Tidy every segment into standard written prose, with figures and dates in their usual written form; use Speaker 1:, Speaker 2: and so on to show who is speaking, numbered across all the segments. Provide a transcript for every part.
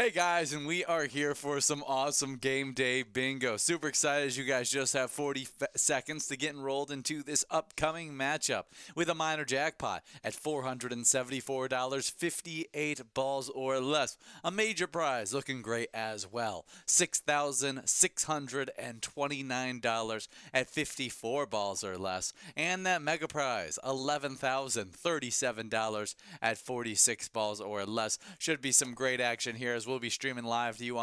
Speaker 1: Hey guys, and we are here for some awesome game day bingo. Super excited as you guys just have 40 seconds to get enrolled into this upcoming matchup with a minor jackpot at $474, 58 balls or less. A major prize looking great as well, $6,629 at 54 balls or less. And that mega prize, $11,037 at 46 balls or less. Should be some great action here as we'll be streaming live to you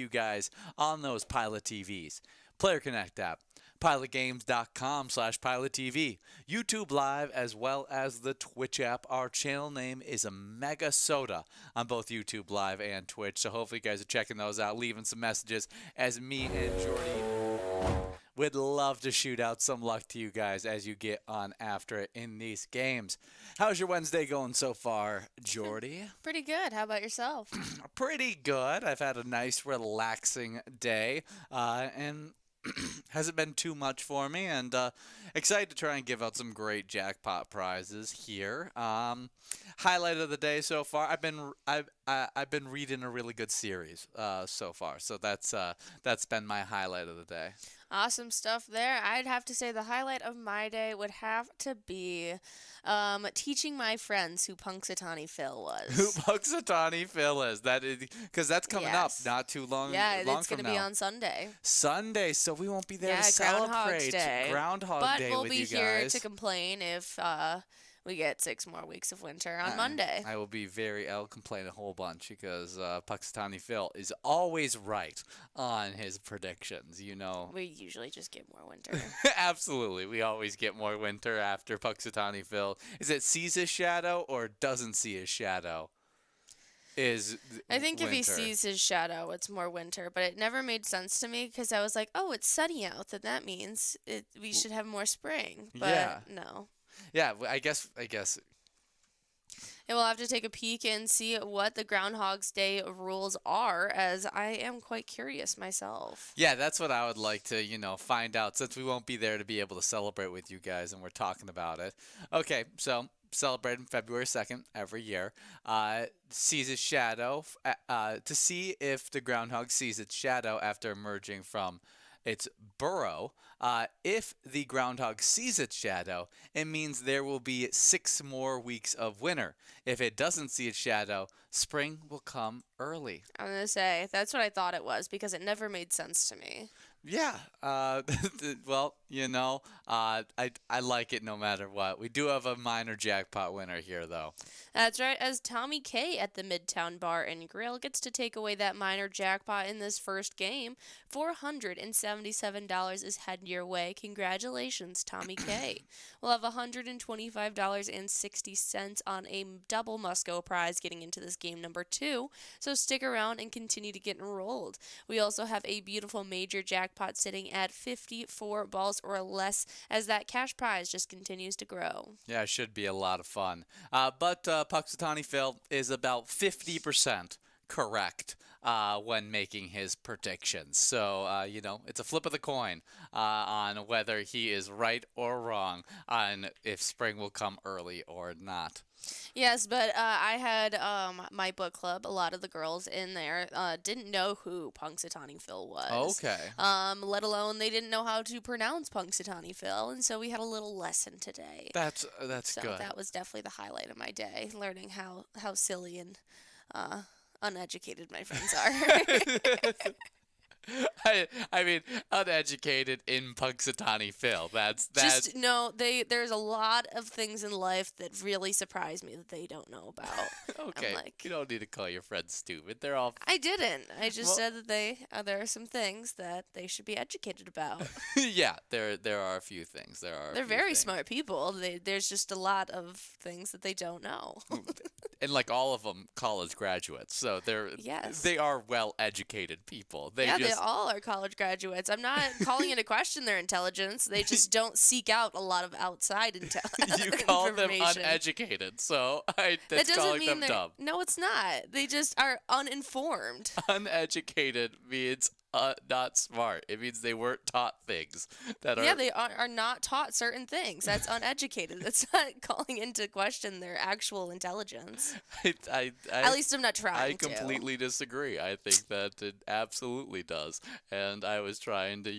Speaker 1: guys on those Pilot TVs. Player Connect app, pilotgames.com/PilotTV, YouTube Live, as well as the Twitch app. Our channel name is MegaSota on both YouTube Live and Twitch, so hopefully you guys are checking those out, leaving some messages as me and Jordy would love to shoot out some luck to you guys as you get on after it in these games. How's your Wednesday going so far, Jordy?
Speaker 2: Pretty good. How about yourself?
Speaker 1: Pretty good. I've had a nice, relaxing day, and hasn't been too much for me, and excited to try and give out some great jackpot prizes here. Highlight of the day so far, I've been reading a really good series so far, so that's been my highlight of the day.
Speaker 2: Awesome stuff there. I'd have to say the highlight of my day would have to be teaching my friends who Punxsutawney Phil was.
Speaker 1: Who Punxsutawney Phil is. That is, because that's coming up not too long.
Speaker 2: Yeah,
Speaker 1: long
Speaker 2: it's going to be on Sunday.
Speaker 1: Sunday, so we won't be there to
Speaker 2: celebrate
Speaker 1: Groundhog Day with you guys.
Speaker 2: But we'll be here to complain if we get 6 more weeks of winter on Monday.
Speaker 1: I'll complain a whole bunch because Punxsutawney Phil is always right on his predictions, you know.
Speaker 2: We usually just get more winter.
Speaker 1: Absolutely. We always get more winter after Punxsutawney Phil. Is it sees his shadow or doesn't see his shadow? I think
Speaker 2: winter. If he sees his shadow, it's more winter. But it never made sense to me because I was like, oh, it's sunny out. Then that means we should have more spring. But no.
Speaker 1: Yeah, I guess.
Speaker 2: And we'll have to take a peek and see what the Groundhog's Day rules are, as I am quite curious myself.
Speaker 1: Yeah, that's what I would like to, find out, since we won't be there to be able to celebrate with you guys, and we're talking about it. Okay, so celebrating February 2nd every year. Sees its shadow, to see if the groundhog sees its shadow after emerging from its burrow. If the groundhog sees its shadow, it means there will be 6 more weeks of winter. If it doesn't see its shadow, spring will come early.
Speaker 2: I'm going to say, that's what I thought it was, because it never made sense to me.
Speaker 1: Yeah, well, I like it no matter what. We do have a minor jackpot winner here, though.
Speaker 2: That's right, as Tommy K at the Midtown Bar and Grill gets to take away that minor jackpot in this first game. $477 is heading your way. Congratulations, Tommy K. We'll have $125.60 on a double Musco prize getting into this game number 2, so stick around and continue to get enrolled. We also have a beautiful major jackpot sitting at 54 balls or less as that cash prize just continues to grow.
Speaker 1: Yeah, it should be a lot of fun. But Punxsutawney Phil is about 50% correct when making his predictions. So, it's a flip of the coin on whether he is right or wrong on if spring will come early or not.
Speaker 2: Yes, but I had my book club. A lot of the girls in there didn't know who Punxsutawney Phil was.
Speaker 1: Okay.
Speaker 2: Let alone they didn't know how to pronounce Punxsutawney Phil, and so we had a little lesson today.
Speaker 1: That's good.
Speaker 2: So that was definitely the highlight of my day, learning how silly and uneducated my friends are.
Speaker 1: I mean, uneducated in Punxsutawney Phil. That's
Speaker 2: just no. There's a lot of things in life that really surprise me that they don't know about.
Speaker 1: Okay, you don't need to call your friends stupid. They're all.
Speaker 2: I didn't. I just said that there are some things that they should be educated about.
Speaker 1: Yeah, there are a few things. They're
Speaker 2: very smart people. There's just a lot of things that they don't know.
Speaker 1: And like all of them, college graduates. So they are well educated people. They
Speaker 2: all are college graduates. I'm not calling into question their intelligence. They just don't seek out a lot of outside intelligence.
Speaker 1: You call them uneducated, so that's calling them dumb.
Speaker 2: No, it's not. They just are uninformed.
Speaker 1: Uneducated means not smart. It means they weren't taught things that
Speaker 2: Yeah,
Speaker 1: are.
Speaker 2: they are not taught certain things. That's uneducated. That's not calling into question their actual intelligence.
Speaker 1: I, I,
Speaker 2: At
Speaker 1: I,
Speaker 2: least I'm not
Speaker 1: I
Speaker 2: trying to.
Speaker 1: completely disagree. I think that it absolutely does. And I was trying to,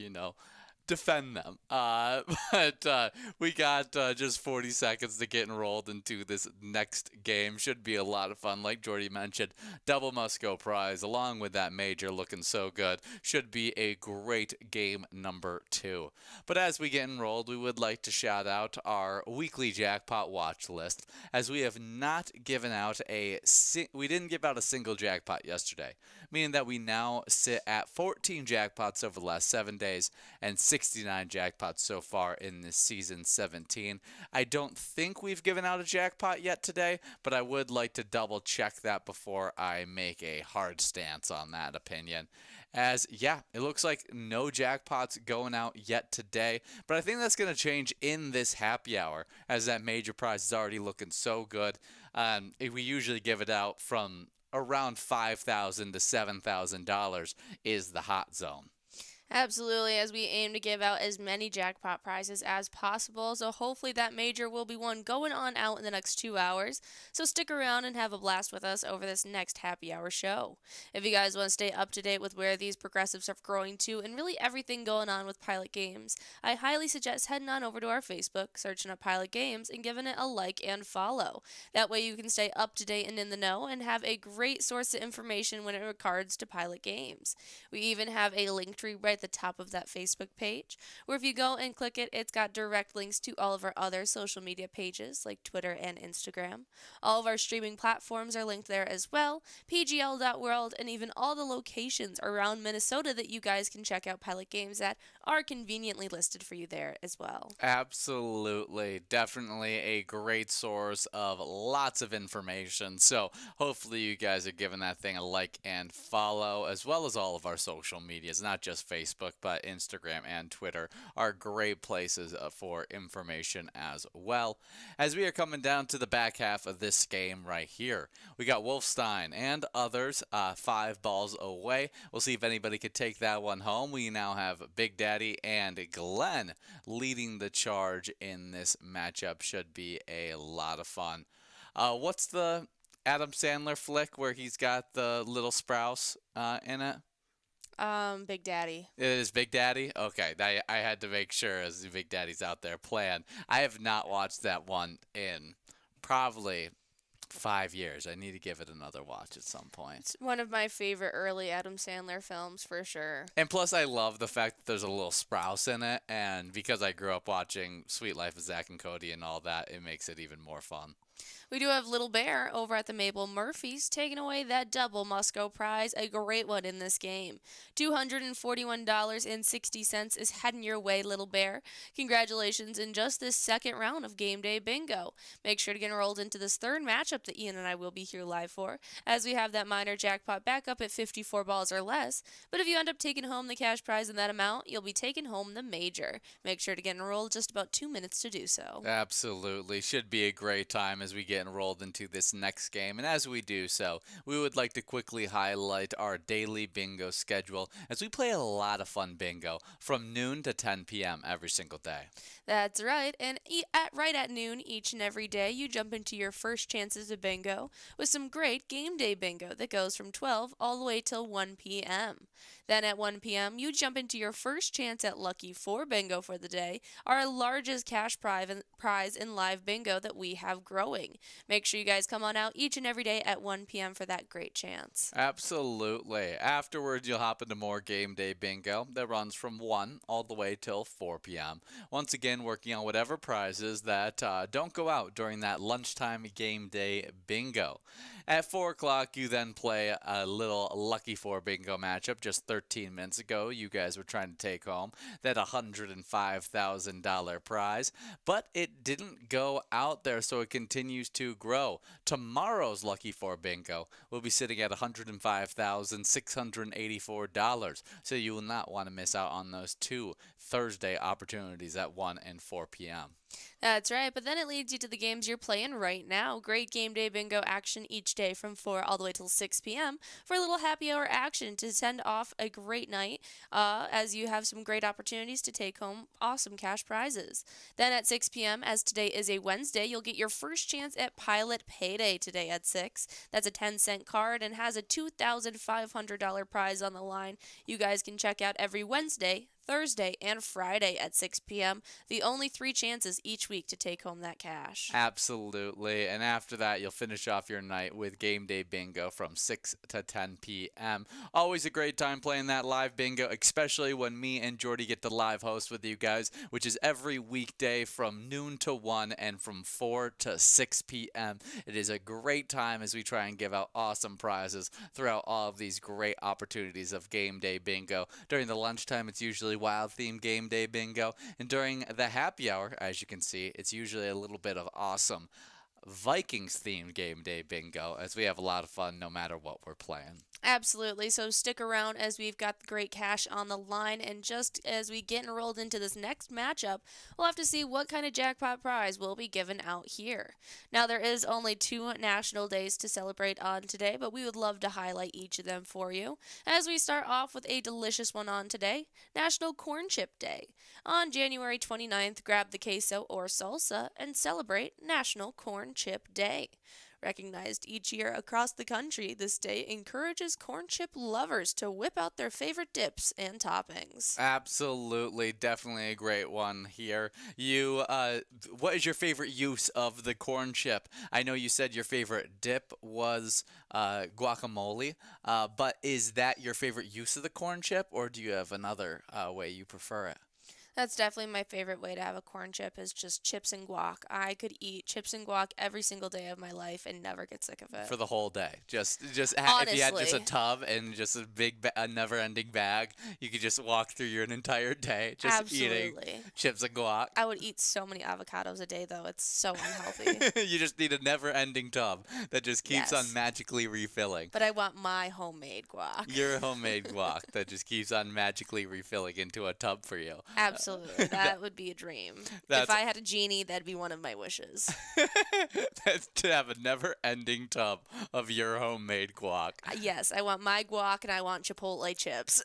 Speaker 1: defend them. But we got just 40 seconds to get enrolled into this next game. Should be a lot of fun. Like Jordy mentioned, double Musco prize along with that major looking so good. Should be a great game number 2. But as we get enrolled, we would like to shout out our weekly jackpot watch list, as we have not given out we didn't give out a single jackpot yesterday, meaning that we now sit at 14 jackpots over the last 7 days and 69 jackpots so far in this season 17. I don't think we've given out a jackpot yet today, but I would like to double check that before I make a hard stance on that opinion. As, yeah, it looks like no jackpots going out yet today, but I think that's going to change in this happy hour, as that major prize is already looking so good. We usually give it out from around $5,000 to $7,000 is the hot zone.
Speaker 2: Absolutely, as we aim to give out as many jackpot prizes as possible, so hopefully that major will be one going on out in the next 2 hours. So stick around and have a blast with us over this next happy hour show. If you guys want to stay up to date with where these progressives are growing to and really everything going on with Pilot Games, I highly suggest heading on over to our Facebook, searching up Pilot Games, and giving it a like and follow. That way you can stay up to date and in the know and have a great source of information when it regards to Pilot Games. We even have a link tree right at the top of that Facebook page, where if you go and click it, it's got direct links to all of our other social media pages like Twitter and Instagram. All of our streaming platforms are linked there as well, pgl.world, and even all the locations around Minnesota that you guys can check out Pilot Games at are conveniently listed for you there as well.
Speaker 1: Absolutely. Definitely a great source of lots of information. So hopefully you guys are giving that thing a like and follow, as well as all of our social medias, not just Facebook, but Instagram and Twitter are great places for information as well. As we are coming down to the back half of this game right here, we got Wolfstein and others 5 balls away. We'll see if anybody could take that one home. We now have Big Daddy and Glenn leading the charge in this matchup. Should be a lot of fun. What's the Adam Sandler flick where he's got the little Sprouse in it?
Speaker 2: Big Daddy.
Speaker 1: It is Big Daddy? Okay, I had to make sure as Big Daddy's out there playing. I have not watched that one in probably 5 years. I need to give it another watch at some point.
Speaker 2: It's one of my favorite early Adam Sandler films for sure.
Speaker 1: And plus, I love the fact that there's a little Sprouse in it, and because I grew up watching Sweet Life of Zack and Cody and all that, it makes it even more fun.
Speaker 2: We do have Little Bear over at the Mabel Murphys taking away that double Musco prize, a great one in this game. $241.60 is heading your way, Little Bear. Congratulations in just this second round of Game Day Bingo. Make sure to get enrolled into this third matchup that Ian and I will be here live for, as we have that minor jackpot back up at 54 balls or less. But if you end up taking home the cash prize in that amount, you'll be taking home the major. Make sure to get enrolled just about 2 minutes to do so.
Speaker 1: Absolutely. Should be a great time as we get enrolled into this next game. And as we do so, we would like to quickly highlight our daily bingo schedule, as we play a lot of fun bingo from noon to 10 p.m. every single day.
Speaker 2: That's right, and right at noon each and every day, you jump into your first chances of bingo with some great game day bingo that goes from 12 all the way till 1 p.m. Then at 1 p.m., you jump into your first chance at Lucky 4 bingo for the day, our largest cash prize in live bingo that we have growing. Make sure you guys come on out each and every day at 1 p.m. for that great chance.
Speaker 1: Absolutely. Afterwards, you'll hop into more game day bingo that runs from 1 all the way till 4 p.m. Once again, working on whatever prizes that don't go out during that lunchtime game day bingo. At 4 o'clock, you then play a little Lucky 4 bingo matchup. Just 13 minutes ago, you guys were trying to take home that $105,000 prize, but it didn't go out there, so it continues to grow. Tomorrow's Lucky 4 bingo will be sitting at $105,684, so you will not want to miss out on those 2 Thursday opportunities at 1 and 4 p.m.
Speaker 2: That's right, but then it leads you to the games you're playing right now. Great game day bingo action each day from 4 all the way till 6 p.m. for a little happy hour action to send off a great night as you have some great opportunities to take home awesome cash prizes. Then at 6 p.m., as today is a Wednesday, you'll get your first chance at Pilot Payday today at 6. That's a 10-cent card and has a $2,500 prize on the line. You guys can check out every Wednesday, Thursday, and Friday at 6 p.m. The only 3 chances each week to take home that cash.
Speaker 1: Absolutely. And after that, you'll finish off your night with game day bingo from 6 to 10 p.m. Always a great time playing that live bingo, especially when me and Jordy get to live host with you guys, which is every weekday from noon to 1 and from 4 to 6 p.m. It is a great time as we try and give out awesome prizes throughout all of these great opportunities of game day bingo. During the lunchtime, it's usually wild themed game day bingo, and during the happy hour, as you can see, it's usually a little bit of awesome Vikings themed game day bingo, as we have a lot of fun no matter what we're playing.
Speaker 2: Absolutely. So stick around as we've got the great cash on the line. And just as we get enrolled into this next matchup, we'll have to see what kind of jackpot prize will be given out here. Now, there is only 2 national days to celebrate on today, but we would love to highlight each of them for you. As we start off with a delicious one on today, National Corn Chip Day. On January 29th, grab the queso or salsa and celebrate National Corn Chip Day. Recognized each year across the country, this day encourages corn chip lovers to whip out their favorite dips and toppings.
Speaker 1: Absolutely, definitely a great one here. What is your favorite use of the corn chip? I know you said your favorite dip was guacamole, but is that your favorite use of the corn chip, or do you have another way you prefer it?
Speaker 2: That's definitely my favorite way to have a corn chip is just chips and guac. I could eat chips and guac every single day of my life and never get sick of it.
Speaker 1: For the whole day, if you had just a
Speaker 2: Honestly.
Speaker 1: tub and just a a never-ending bag, you could just walk through your entire day just eating
Speaker 2: Absolutely.
Speaker 1: chips and guac.
Speaker 2: I would eat so many avocados a day, though. It's so unhealthy.
Speaker 1: You just need a never-ending tub that just keeps on
Speaker 2: Yes.
Speaker 1: magically refilling.
Speaker 2: But I want my homemade guac.
Speaker 1: Your homemade guac that just keeps on magically refilling into a tub for you.
Speaker 2: Absolutely. That would be a dream.
Speaker 1: That's-
Speaker 2: If I had a genie, that'd be one of my wishes.
Speaker 1: That's to have a never-ending tub of your homemade guac.
Speaker 2: Yes, I want my guac and I want Chipotle chips.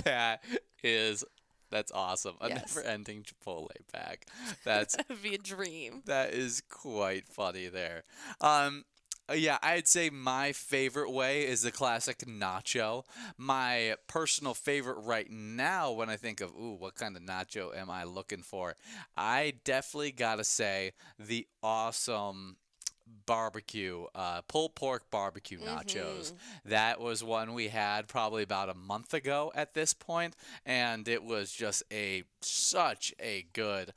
Speaker 1: That is, that's awesome. A
Speaker 2: Yes.
Speaker 1: never-ending Chipotle bag. That's
Speaker 2: That would be a dream.
Speaker 1: that is quite funny there. Yeah, I'd say my favorite way is the classic nacho. My personal favorite right now, when I think of, ooh, what kind of nacho am I looking for? I definitely gotta say the awesome barbecue, pulled pork barbecue nachos. That was one we had probably about a month ago at this point, and it was just such a good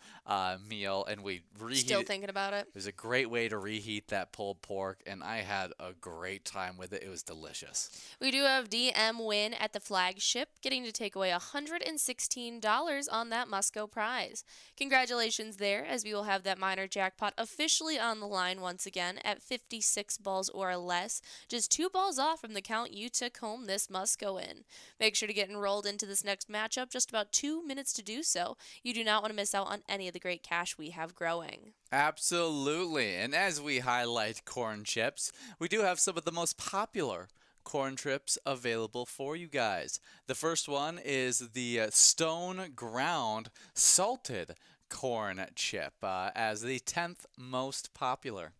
Speaker 1: meal, and we
Speaker 2: Still
Speaker 1: reheated.
Speaker 2: thinking about it.
Speaker 1: It was a great way to reheat that pulled pork, and I had a great time with it. It was delicious.
Speaker 2: We do have DM win at the flagship, getting to take away $116 on that Musco prize. Congratulations there, as we will have that minor jackpot officially on the line once again at 56 balls or less, just 2 balls off from the count you took home this Musco in. Make sure to get enrolled into this next matchup, just about 2 minutes to do so. You do not want to miss out on any of the great cash we have growing.
Speaker 1: Absolutely. And as we highlight corn chips, we do have some of the most popular corn chips available for you guys. The first one is the Stone Ground Salted Corn Chip as the 10th most popular.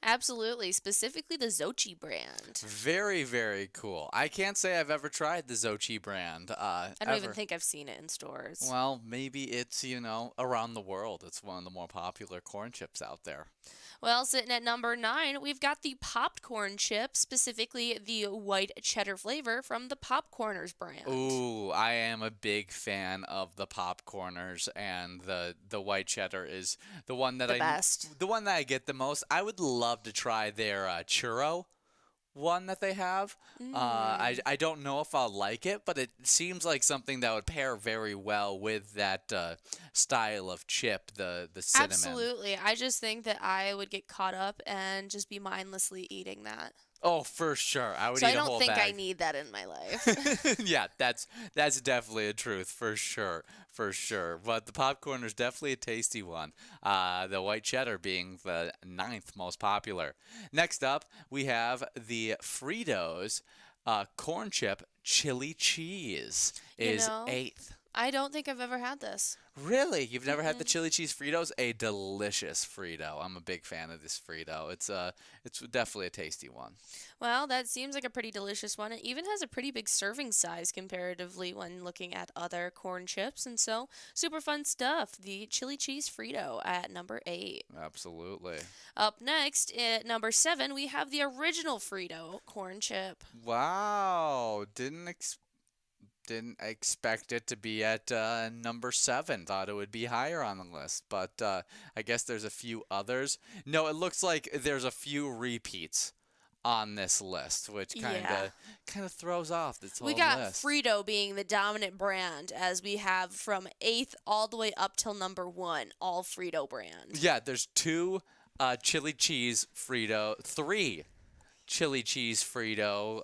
Speaker 2: Absolutely, specifically the Zochi brand.
Speaker 1: Very, very cool. I can't say I've ever tried the Zochi brand.
Speaker 2: I don't even
Speaker 1: ever.
Speaker 2: think I've seen it in stores.
Speaker 1: Well, maybe it's, around the world. It's one of the more popular corn chips out there.
Speaker 2: Well, sitting at number 9, we've got the popped corn chip, specifically the white cheddar flavor from the Popcorners brand.
Speaker 1: Ooh, I am a big fan of the popcorners, and the white cheddar is the one that
Speaker 2: Best.
Speaker 1: the one that I get the most. I would love to try their churro one that they have. I don't know if I'll like it, but it seems like something that would pair very well with that style of chip, the cinnamon.
Speaker 2: Absolutely. I just think that I would get caught up and just be mindlessly eating that.
Speaker 1: Oh, for sure. I would
Speaker 2: So I
Speaker 1: eat a
Speaker 2: don't
Speaker 1: whole
Speaker 2: think I
Speaker 1: bag.
Speaker 2: need that in my life.
Speaker 1: Yeah, that's definitely a truth for sure, for sure. But the popcorn is definitely a tasty one. The white cheddar being the ninth most popular. Next up, we have the Fritos corn chip chili cheese
Speaker 2: You
Speaker 1: is
Speaker 2: know,
Speaker 1: eighth.
Speaker 2: I don't think I've ever had this.
Speaker 1: Really? You've never had the
Speaker 2: Mm-mm.
Speaker 1: chili cheese Fritos? A delicious Frito. I'm a big fan of this Frito. It's definitely a tasty one.
Speaker 2: Well, that seems like a pretty delicious one. It even has a pretty big serving size comparatively when looking at other corn chips. And so, super fun stuff. The chili cheese Frito at number 8.
Speaker 1: Absolutely.
Speaker 2: Up next, at number 7, we have the original Frito corn chip.
Speaker 1: Wow. Didn't expect it to be at number 7. Thought it would be higher on the list, but I guess there's a few others. No, it looks like there's a few repeats on this list, which kind
Speaker 2: Yeah.
Speaker 1: of throws off this
Speaker 2: We
Speaker 1: whole
Speaker 2: got
Speaker 1: list.
Speaker 2: Frito being the dominant brand, as we have from 8th all the way up till number 1, all Frito brand.
Speaker 1: Yeah, there's 2 chili cheese Frito, 3 chili cheese Frito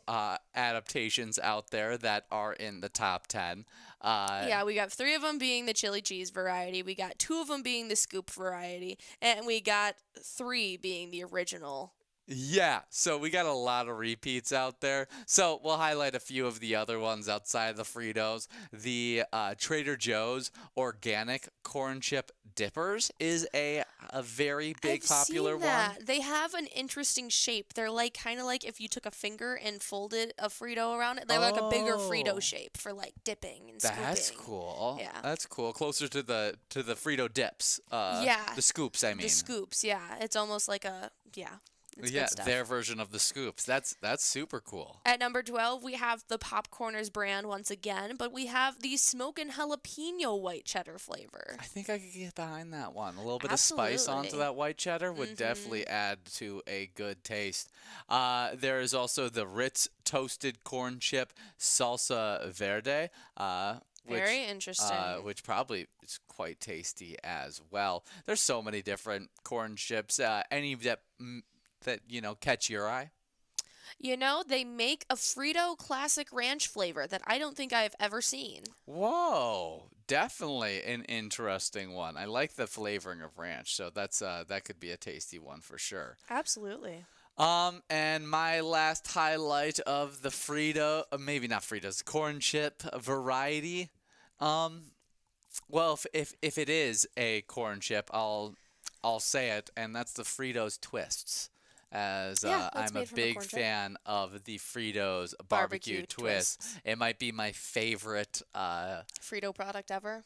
Speaker 1: adaptations out there that are in the top 10.
Speaker 2: Yeah, we got 3 of them being the chili cheese variety. We got 2 of them being the scoop variety, and we got 3 being the original.
Speaker 1: Yeah, so we got a lot of repeats out there. So we'll highlight a few of the other ones outside the Fritos. The Trader Joe's organic corn chip dippers is a very big
Speaker 2: I've
Speaker 1: popular
Speaker 2: seen that. They have an interesting shape. They're like kind of like if you took a finger and folded a Frito around it. They're like a bigger Frito
Speaker 1: Oh,
Speaker 2: shape for like dipping and
Speaker 1: that's
Speaker 2: scooping.
Speaker 1: cool.
Speaker 2: Yeah.
Speaker 1: That's cool. Closer to the Frito dips.
Speaker 2: Yeah.
Speaker 1: The scoops, I mean.
Speaker 2: The scoops, yeah. It's almost like a yeah. It's
Speaker 1: Yeah,
Speaker 2: good stuff.
Speaker 1: their version of the scoops. That's super cool.
Speaker 2: At number 12, we have the Popcorners brand once again, but we have the smoke and jalapeno white cheddar flavor.
Speaker 1: I think I could get behind that one. A little bit of spice onto
Speaker 2: Absolutely.
Speaker 1: that white cheddar would definitely add to a good taste. There is also the Ritz toasted corn chip salsa verde,
Speaker 2: Very interesting.
Speaker 1: which probably is quite tasty as well. There's so many different corn chips. Any that catch your eye?
Speaker 2: You know, they make a Frito classic ranch flavor that I don't think I've ever seen.
Speaker 1: Whoa, definitely an interesting one. I like the flavoring of ranch, so that could be a tasty one for sure.
Speaker 2: Absolutely.
Speaker 1: And my last highlight of the Frito, maybe not Fritos, corn chip variety. Well, if it is a corn chip, I'll say it, and that's the Fritos Twists. As
Speaker 2: Yeah, that's
Speaker 1: I'm a
Speaker 2: made from a
Speaker 1: big
Speaker 2: corn chip.
Speaker 1: fan of the Fritos
Speaker 2: Barbecue
Speaker 1: barbecue twist. It might be my favorite.
Speaker 2: Frito product ever.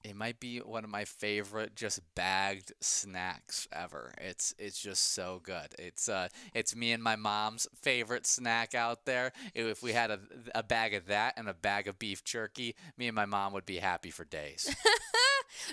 Speaker 1: It might be one of my favorite just bagged snacks ever. It's just so good. It's me and my mom's favorite snack out there. If we had a bag of that and a bag of beef jerky, me and my mom would be happy for days.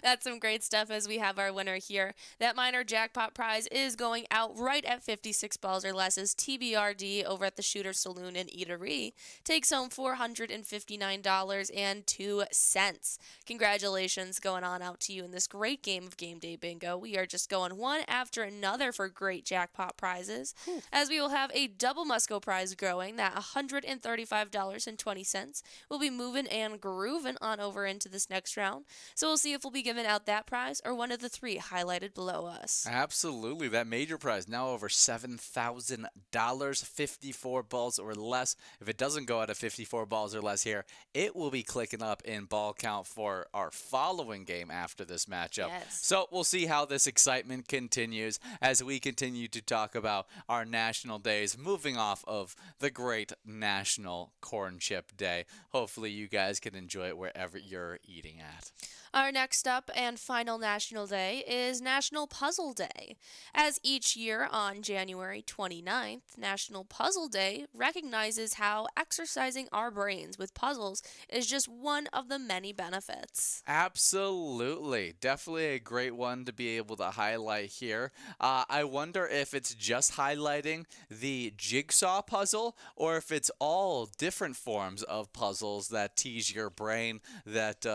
Speaker 2: That's some great stuff as we have our winner here. That minor jackpot prize is going out right at 56 balls or less as TBRD over at the Shooter Saloon and Eatery takes home $459.02. Congratulations going on out to you in this great game of Game Day Bingo. We are just going one after another for great jackpot prizes as we will have a double Musco prize growing that $135.20 will be moving and grooving on over into this next round. So we'll see if we'll be giving out that prize or one of the 3 highlighted below us.
Speaker 1: Absolutely. That major prize now over $7,000, 54 balls or less. If it doesn't go out of 54 balls or less here, it will be clicking up in ball count for our following game after this matchup.
Speaker 2: Yes.
Speaker 1: So we'll see how this excitement continues as we continue to talk about our national days, moving off of the great National Corn Chip Day. Hopefully you guys can enjoy it wherever you're eating at.
Speaker 2: Our next up and final National Day is National Puzzle Day. As each year on January 29th, National Puzzle Day recognizes how exercising our brains with puzzles is just one of the many benefits.
Speaker 1: Absolutely. Definitely a great one to be able to highlight here. I wonder if it's just highlighting the jigsaw puzzle or if it's all different forms of puzzles that tease your brain that,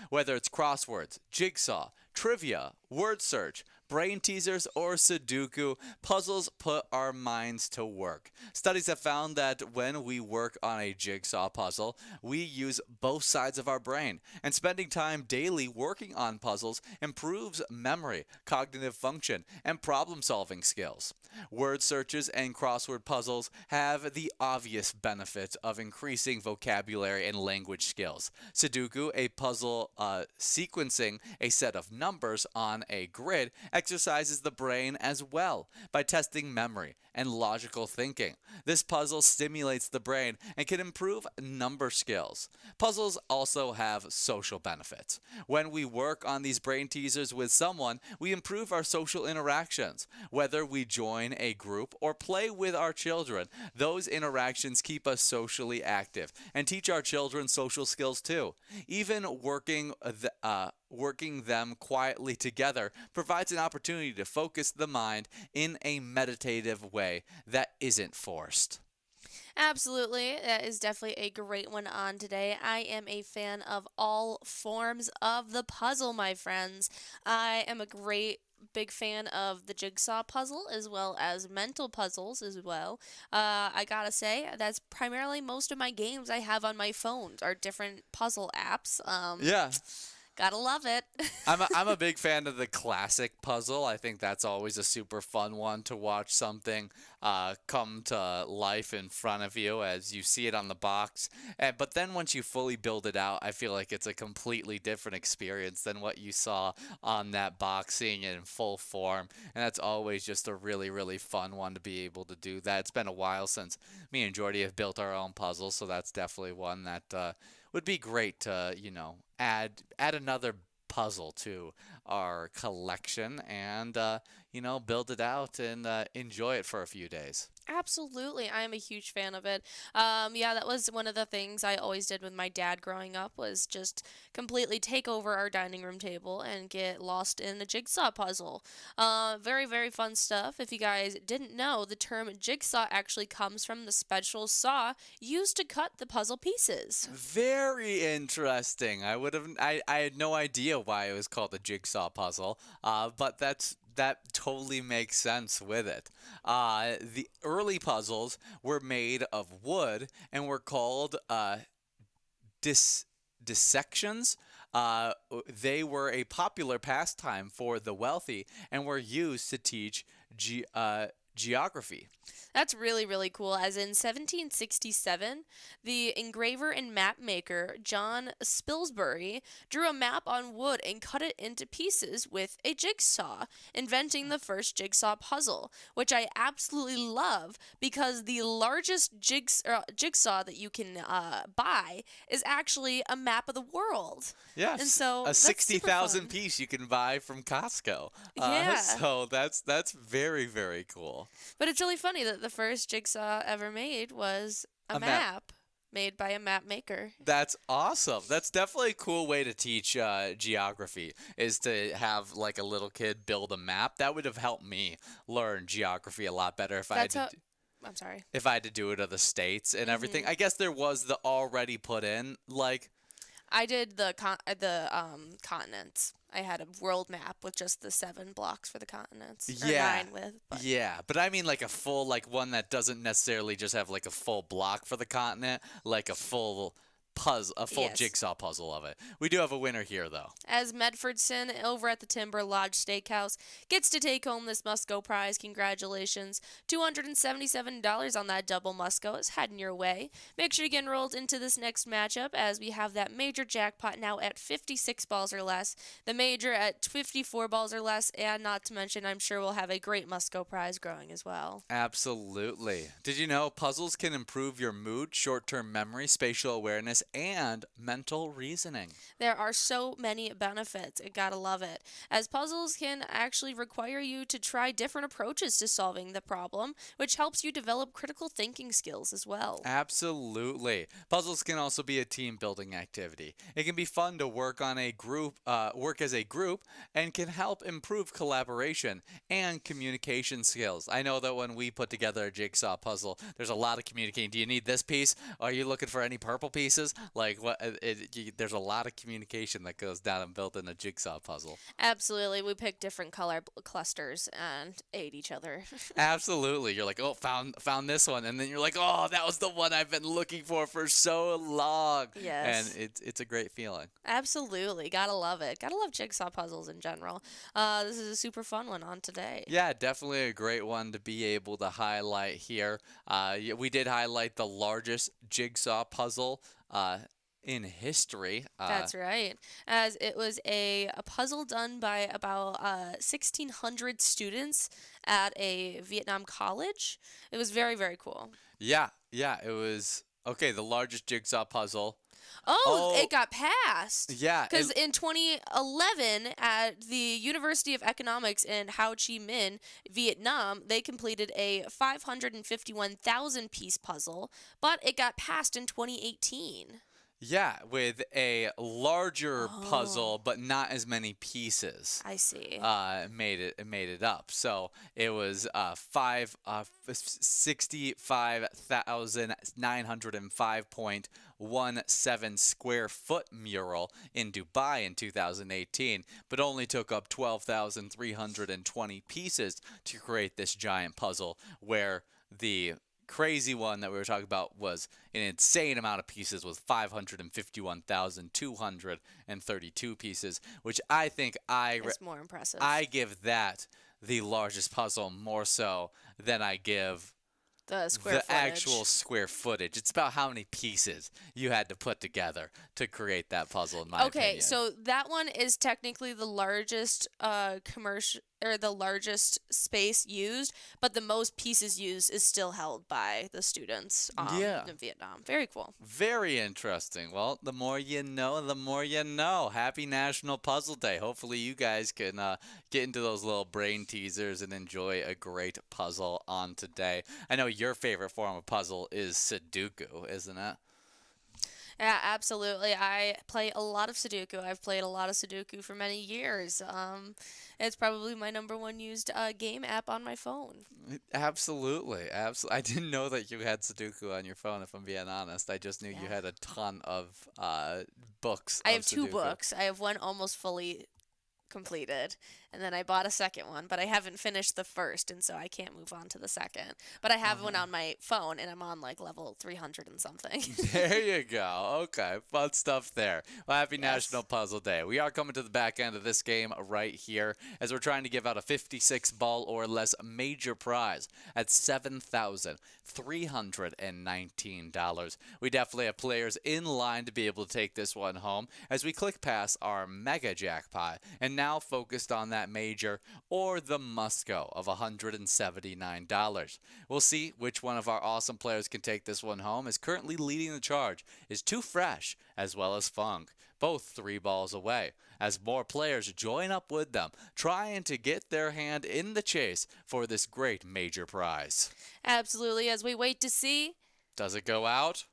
Speaker 1: whether it's crosswords, jigsaw, trivia, word search, brain teasers, or Sudoku, puzzles put our minds to work. Studies have found that when we work on a jigsaw puzzle, we use both sides of our brain, and spending time daily working on puzzles improves memory, cognitive function, and problem solving skills. Word searches and crossword puzzles have the obvious benefit of increasing vocabulary and language skills. Sudoku, a puzzle sequencing a set of numbers on a grid, exercises the brain as well by testing memory and logical thinking. This puzzle stimulates the brain and can improve number skills. Puzzles also have social benefits. When we work on these brain teasers with someone, we improve our social interactions. Whether we join a group or play with our children, those interactions keep us socially active and teach our children social skills too. Even working them quietly together provides an opportunity to focus the mind in a meditative way that isn't forced.
Speaker 2: Absolutely. That is definitely a great one on today. I am a fan of all forms of the puzzle, my friends. I am a great big fan of the jigsaw puzzle as well as mental puzzles as well. I gotta say, that's primarily most of my games I have on my phone are different puzzle apps.
Speaker 1: Yeah.
Speaker 2: Gotta love it.
Speaker 1: I'm a big fan of the classic puzzle. I think that's always a super fun one to watch something come to life in front of you as you see it on the box. But then once you fully build it out, I feel like it's a completely different experience than what you saw on that box, seeing it in full form. And that's always just a really, really fun one to be able to do that. It's been a while since me and Jordy have built our own puzzles, so that's definitely one that would be great to, add another puzzle to our collection and, build it out and enjoy it for a few days.
Speaker 2: Absolutely. I am a huge fan of it. Yeah, that was one of the things I always did with my dad growing up was just completely take over our dining room table and get lost in a jigsaw puzzle. Very, very fun stuff. If you guys didn't know, the term jigsaw actually comes from the special saw used to cut the puzzle pieces.
Speaker 1: Very interesting. I had no idea why it was called a jigsaw puzzle, but that totally makes sense with it. The early puzzles were made of wood and were called dissections. They were a popular pastime for the wealthy and were used to teach geography.
Speaker 2: That's really, really cool. As in 1767, the engraver and map maker John Spilsbury drew a map on wood and cut it into pieces with a jigsaw, inventing the first jigsaw puzzle, which I absolutely love because the largest jigsaw that you can buy is actually a map of the world.
Speaker 1: Yes,
Speaker 2: and so
Speaker 1: a
Speaker 2: that's
Speaker 1: 60,000
Speaker 2: super fun.
Speaker 1: piece you can buy from Costco.
Speaker 2: Yeah.
Speaker 1: So that's very, very cool.
Speaker 2: But it's really funny that the first jigsaw ever made was a
Speaker 1: A map.
Speaker 2: map made by a map maker.
Speaker 1: That's awesome. That's definitely a cool way to teach geography, is to have like a little kid build a map. That would have helped me learn geography a lot better if
Speaker 2: That's how. I'm sorry.
Speaker 1: if I had to do it of the states and everything. I guess there was the already put in like.
Speaker 2: I did the continents. I had a world map with just the 7 blocks for the continents. Or
Speaker 1: Yeah.
Speaker 2: 9 with. But
Speaker 1: Yeah, but I mean like a full, like one that doesn't necessarily just have like a full block for the continent, like a full
Speaker 2: Yes.
Speaker 1: jigsaw puzzle of it. We do have a winner here though.
Speaker 2: As Medfordson over at the Timber Lodge Steakhouse gets to take home this Musco prize, congratulations. $277 on that double Musco is heading your way. Make sure you get enrolled into this next matchup as we have that major jackpot now at 56 balls or less, the major at 54 balls or less, and not to mention I'm sure we'll have a great Musco prize growing as well.
Speaker 1: Absolutely. Did you know puzzles can improve your mood, short-term memory, spatial awareness, and mental reasoning?
Speaker 2: There are so many benefits. I gotta love it. As puzzles can actually require you to try different approaches to solving the problem, which helps you develop critical thinking skills as well.
Speaker 1: Absolutely. Puzzles can also be a team building activity. It can be fun to work as a group, and can help improve collaboration and communication skills. I know that when we put together a jigsaw puzzle, there's a lot of communicating. Do you need this piece? Are you looking for any purple pieces? Like what? There's a lot of communication that goes down and building a jigsaw puzzle.
Speaker 2: Absolutely. We picked different color clusters and ate each other.
Speaker 1: Absolutely. You're like, oh, found this one, and then you're like, oh, that was the one I've been looking for so long. And
Speaker 2: Yes.
Speaker 1: it's a great feeling.
Speaker 2: Absolutely. Gotta love it. Gotta love jigsaw puzzles in general. This is a super fun one on today.
Speaker 1: Yeah, definitely a great one to be able to highlight here. We did highlight the largest jigsaw puzzle in history.
Speaker 2: That's right. As it was a puzzle done by about 1,600 students at a Vietnam college. It was very, very cool.
Speaker 1: Yeah, it was okay. The largest jigsaw puzzle.
Speaker 2: Oh,
Speaker 1: Oh,
Speaker 2: it got passed.
Speaker 1: yeah,
Speaker 2: Because in 2011, at the University of Economics in Ho Chi Minh, Vietnam, they completed a 551,000 piece puzzle, but it got passed in 2018.
Speaker 1: yeah, with a larger puzzle,
Speaker 2: Oh,
Speaker 1: but not as many pieces.
Speaker 2: I see.
Speaker 1: Made it up. So it was 65,905.17 square foot mural in Dubai in 2018, but only took up 12,320 pieces to create this giant puzzle. Where the crazy one that we were talking about was an insane amount of pieces with 551,232 pieces, which I think
Speaker 2: It's more impressive.
Speaker 1: I give that the largest puzzle more so than I give
Speaker 2: The square
Speaker 1: the
Speaker 2: footage.
Speaker 1: actual square footage. It's about how many pieces you had to put together to create that puzzle, in my
Speaker 2: Okay,
Speaker 1: opinion.
Speaker 2: so that one is technically the largest commercial or the largest space used, but the most pieces used is still held by the students
Speaker 1: Yeah.
Speaker 2: in Vietnam. Very cool.
Speaker 1: Very interesting. Well, the more you know, the more you know. Happy National Puzzle Day. Hopefully, you guys can get into those little brain teasers and enjoy a great puzzle on today. I know your favorite form of puzzle is Sudoku, isn't it?
Speaker 2: Yeah, absolutely. I play a lot of Sudoku. I've played a lot of Sudoku for many years. It's probably my number one used game app on my phone.
Speaker 1: Absolutely. Absolutely. I didn't know that you had Sudoku on your phone, if I'm being honest. I just knew you
Speaker 2: Yeah.
Speaker 1: had a ton of books
Speaker 2: I
Speaker 1: of
Speaker 2: have two
Speaker 1: Sudoku.
Speaker 2: books. I have one almost fully completed, and then I bought a second one, but I haven't finished the first, and so I can't move on to the second. But I have one on my phone, and I'm on like level 300 and something.
Speaker 1: There you go. Okay, fun stuff there. Well, happy
Speaker 2: Yes.
Speaker 1: National Puzzle Day. We are coming to the back end of this game right here as we're trying to give out a 56 ball or less major prize at $7,319. We definitely have players in line to be able to take this one home as we click past our mega jackpot and now focused on that major or the must-go of $179. We'll see which one of our awesome players can take this one home, as currently leading the charge is Too Fresh as well as Funk, both 3 balls away, as more players join up with them, trying to get their hand in the chase for this great major prize.
Speaker 2: Absolutely, as we wait to see.
Speaker 1: Does it go out?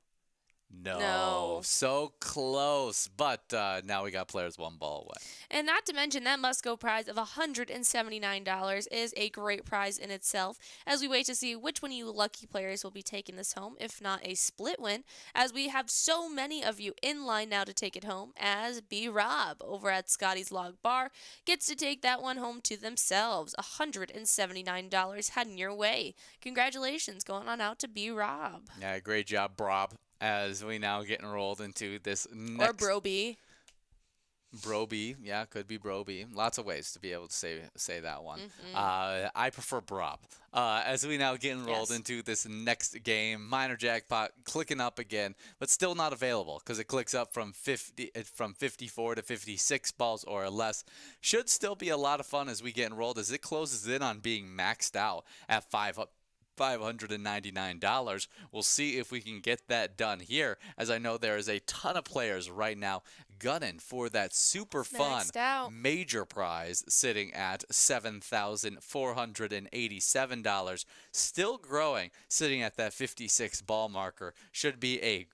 Speaker 1: No. So close, but now we got players 1 ball away.
Speaker 2: And not to mention that must-go prize of $179 is a great prize in itself, as we wait to see which one of you lucky players will be taking this home, if not a split win, as we have so many of you in line now to take it home, as B-Rob over at Scotty's Log Bar gets to take that one home to themselves. $179 heading your way. Congratulations going on out to B-Rob.
Speaker 1: Yeah, great job, Brob. As we now get enrolled into this next...
Speaker 2: Or Broby.
Speaker 1: Broby, yeah, could be Broby. Lots of ways to be able to say that one. I prefer Brob. As we now get enrolled
Speaker 2: Yes.
Speaker 1: into this next game, minor jackpot clicking up again, but still not available because it clicks up from 54 to 56 balls or less. Should still be a lot of fun as we get enrolled, as it closes in on being maxed out at $599. We'll see if we can get that done here, as I know there is a ton of players right now gunning for that super fun
Speaker 2: Maxed out.
Speaker 1: major prize, sitting at $7,487. Still growing, sitting at that 56 ball marker. Should be a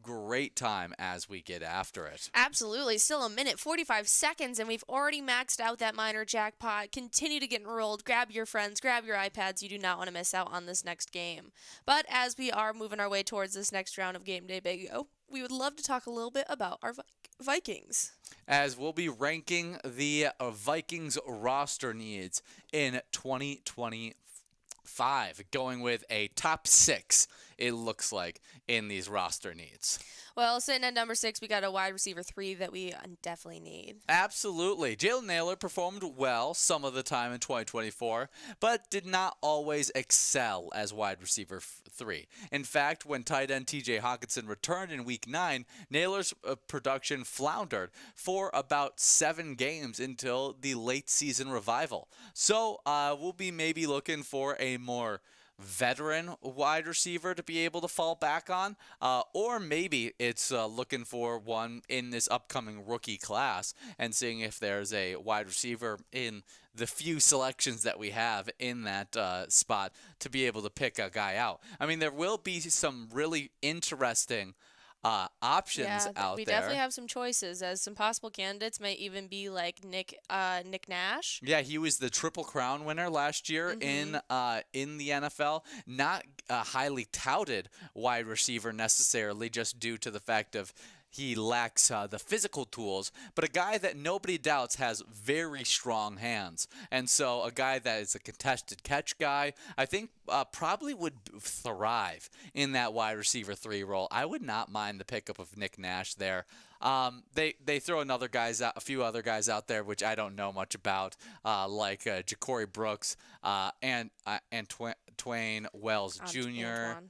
Speaker 1: great time as we get after it.
Speaker 2: Absolutely. Still a minute, 45 seconds, and we've already maxed out that minor jackpot. Continue to get enrolled. Grab your friends. Grab your iPads. You do not want to miss out on this next game. But as we are moving our way towards this next round of Game Day Bingo, we would love to talk a little bit about our Vikings.
Speaker 1: As we'll be ranking the Vikings roster needs in 2025, going with a top 6, it looks like, in these roster needs.
Speaker 2: Well, sitting at number 6, we got a wide receiver 3 that we definitely need.
Speaker 1: Absolutely. Jalen Naylor performed well some of the time in 2024, but did not always excel as wide receiver 3. In fact, when tight end TJ Hawkinson returned in Week 9, Naylor's production floundered for about 7 games until the late season revival. So we'll be maybe looking for a more veteran wide receiver to be able to fall back on, or maybe it's looking for one in this upcoming rookie class and seeing if there's a wide receiver in the few selections that we have in that spot to be able to pick a guy out. I mean, there will be some really interesting options out
Speaker 2: we
Speaker 1: there.
Speaker 2: definitely have some choices, as some possible candidates might even be like Nick Nash.
Speaker 1: Yeah, he was the Triple Crown winner last year in the NFL. Not a highly touted wide receiver necessarily, just due to the fact of he lacks the physical tools, but a guy that nobody doubts has very strong hands. And so a guy that is a contested catch guy, I think probably would thrive in that wide receiver 3 role. I would not mind the pickup of Nick Nash there. They throw a few other guys out there which I don't know much about, like Ja'Cory Brooks and Twain Wells Jr.,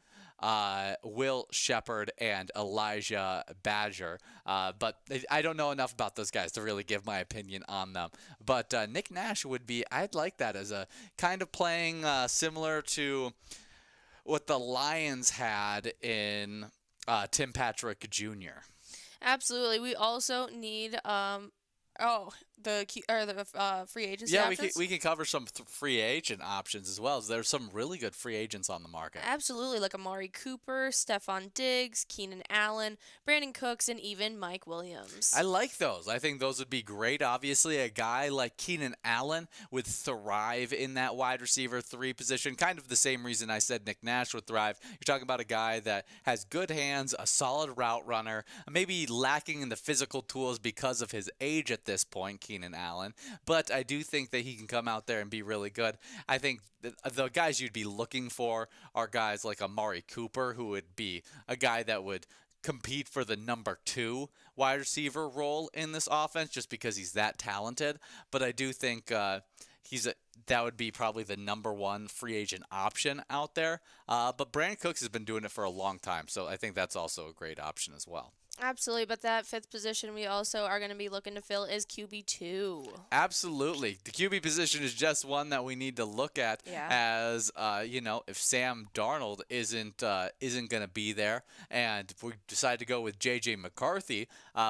Speaker 1: Will Shepard, and Elijah Badger. But I don't know enough about those guys to really give my opinion on them. But Nick Nash I'd like that as a kind of playing similar to what the Lions had in Tim Patrick Jr.
Speaker 2: Absolutely. We also need the free agency
Speaker 1: Yeah,
Speaker 2: options.
Speaker 1: we can cover some free agent options as well. There's some really good free agents on the market.
Speaker 2: Absolutely, like Amari Cooper, Stephon Diggs, Keenan Allen, Brandon Cooks, and even Mike Williams.
Speaker 1: I like those. I think those would be great. Obviously, a guy like Keenan Allen would thrive in that wide receiver 3 position. Kind of the same reason I said Nick Nash would thrive. You're talking about a guy that has good hands, a solid route runner, maybe lacking in the physical tools because of his age at this point, Keenan Allen. But I do think that he can come out there and be really good. I think the guys you'd be looking for are guys like Amari Cooper, who would be a guy that would compete for the number 2 wide receiver role in this offense just because he's that talented. But I do think that would be probably the number 1 free agent option out there. But Brandon Cooks has been doing it for a long time, so I think that's also a great option as well.
Speaker 2: Absolutely, but that 5th position we also are going to be looking to fill is QB2.
Speaker 1: Absolutely. The QB position is just one that we need to look at as, if Sam Darnold isn't going to be there, and if we decide to go with J.J. McCarthy,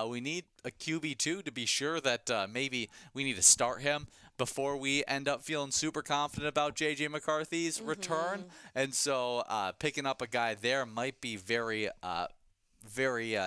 Speaker 1: we need a QB2 to be sure that maybe we need to start him before we end up feeling super confident about J.J. McCarthy's return. And so picking up a guy there might be very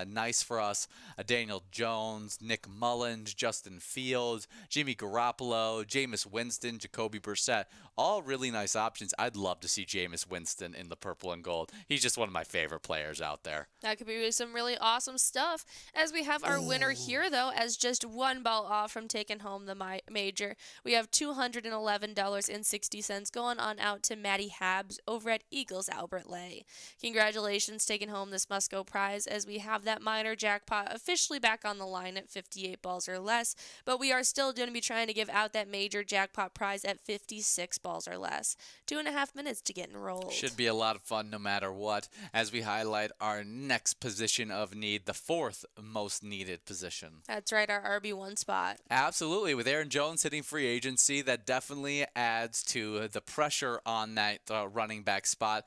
Speaker 1: nice for us. Daniel Jones, Nick Mullins, Justin Fields, Jimmy Garoppolo, Jameis Winston, Jacoby Brissett, all really nice options. I'd love to see Jameis Winston in the purple and gold. He's just one of my favorite players out there.
Speaker 2: That could be some really awesome stuff. As we have our winner here, though, as just one ball off from taking home the major. We have $211.60 going on out to Maddie Habs over at Eagles Albert Lay. Congratulations taking home this Musco prize, as we have that minor jackpot officially back on the line at 58 balls or less, but we are still going to be trying to give out that major jackpot prize at 56 balls or less. 2.5 minutes to get enrolled.
Speaker 1: Should be a lot of fun no matter what, as we highlight our next position of need, the 4th most needed position.
Speaker 2: That's right, our RB1 spot.
Speaker 1: Absolutely. With Aaron Jones hitting free agency, that definitely adds to the pressure on that running back spot.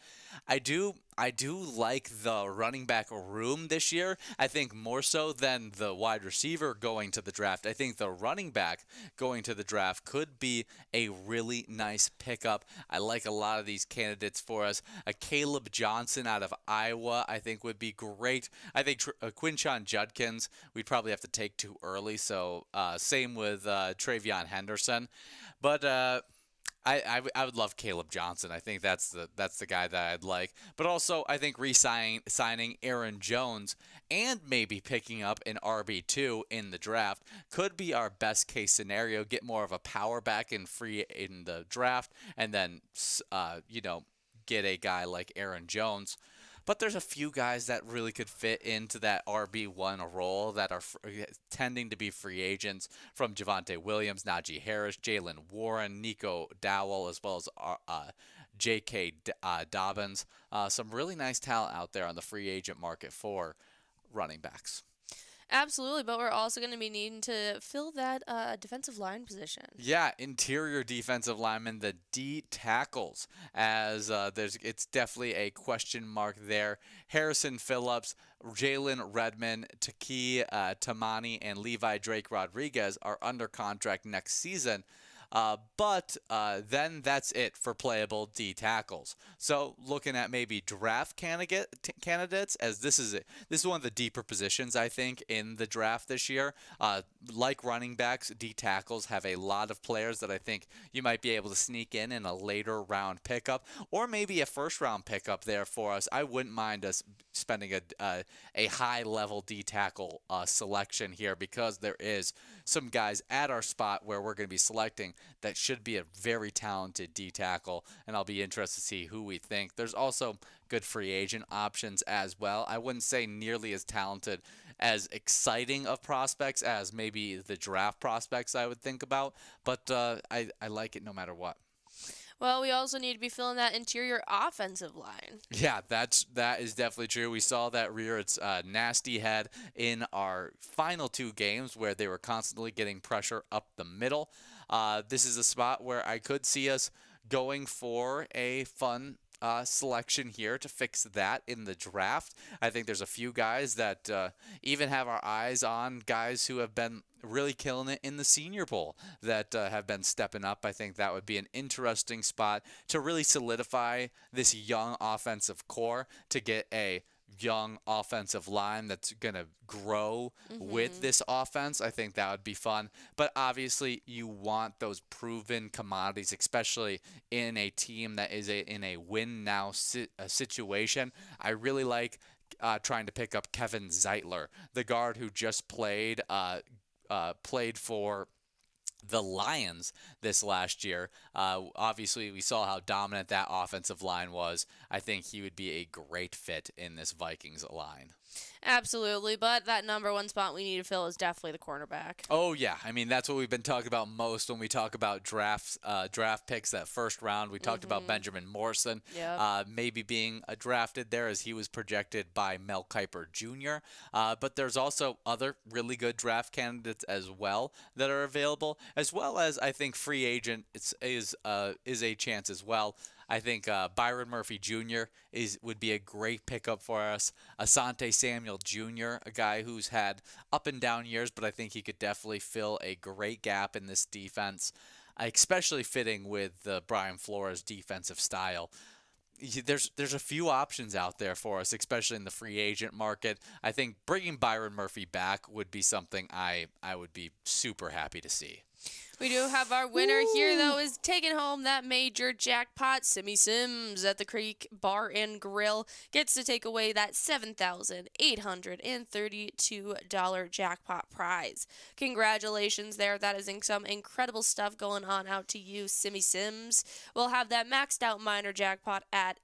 Speaker 1: I do like the running back room this year. I think more so than the wide receiver going to the draft. I think the running back going to the draft could be a really nice pickup. I like a lot of these candidates for us. A Caleb Johnson out of Iowa, I think, would be great. I think Quinshon Judkins, we'd probably have to take too early. So same with Travion Henderson. But I would love Caleb Johnson. I think that's the guy that I'd like. But also, I think signing Aaron Jones and maybe picking up an RB2 in the draft could be our best case scenario. Get more of a power back in free in the draft, and then get a guy like Aaron Jones. But there's a few guys that really could fit into that RB1 role that are tending to be free agents, from Javonte Williams, Najee Harris, Jalen Warren, Nico Dowell, as well as J.K. Dobbins. Some really nice talent out there on the free agent market for running backs.
Speaker 2: Absolutely, but we're also going to be needing to fill that defensive line position.
Speaker 1: Yeah, interior defensive linemen, the D tackles, as it's definitely a question mark there. Harrison Phillips, Jalen Redmond, Taki Tamani, and Levi Drake Rodriguez are under contract next season. But then that's it for playable D tackles. So looking at maybe draft candidates, as this is one of the deeper positions I think in the draft this year. Like running backs, D tackles have a lot of players that I think you might be able to sneak in a later round pickup, or maybe a first round pickup there for us. I wouldn't mind us spending a high level D tackle selection here, because there is some guys at our spot where we're going to be selecting that should be a very talented D tackle, and I'll be interested to see who we think. There's also good free agent options as well. I wouldn't say nearly as talented, as exciting of prospects as maybe the draft prospects I would think about, but I like it no matter what.
Speaker 2: Well, we also need to be filling that interior offensive line.
Speaker 1: Yeah, that is definitely true. We saw that rear its nasty head in our final two games, where they were constantly getting pressure up the middle. This is a spot where I could see us going for a fun selection here to fix that in the draft. I think there's a few guys that even have our eyes on, guys who have been really killing it in the Senior Bowl, that have been stepping up. I think that would be an interesting spot to really solidify this young offensive core, to get a young offensive line that's going to grow with this offense. I think that would be fun. But obviously, you want those proven commodities, especially in a team that is in a win-now situation. I really like trying to pick up Kevin Zeitler, the guard who just played for the Lions this last year. Obviously, we saw how dominant that offensive line was. I think he would be a great fit in this Vikings line.
Speaker 2: Absolutely, but that number one spot we need to fill is definitely the cornerback.
Speaker 1: Oh yeah, I mean that's what we've been talking about most when we talk about draft picks. That first round, we talked about Benjamin Morrison, maybe being drafted there, as he was projected by Mel Kiper Jr. But there's also other really good draft candidates as well that are available, as well as I think free agent is a chance as well. I think Byron Murphy Jr. would be a great pickup for us. Asante Samuel Jr., a guy who's had up and down years, but I think he could definitely fill a great gap in this defense, especially fitting with the Brian Flores defensive style. There's a few options out there for us, especially in the free agent market. I think bringing Byron Murphy back would be something I would be super happy to see.
Speaker 2: We do have our winner here, though, is taking home that major jackpot. Simmy Sims at the Creek Bar and Grill gets to take away that $7,832 jackpot prize. Congratulations there. That is some incredible stuff going on out to you, Simmy Sims. We'll have that maxed out minor jackpot at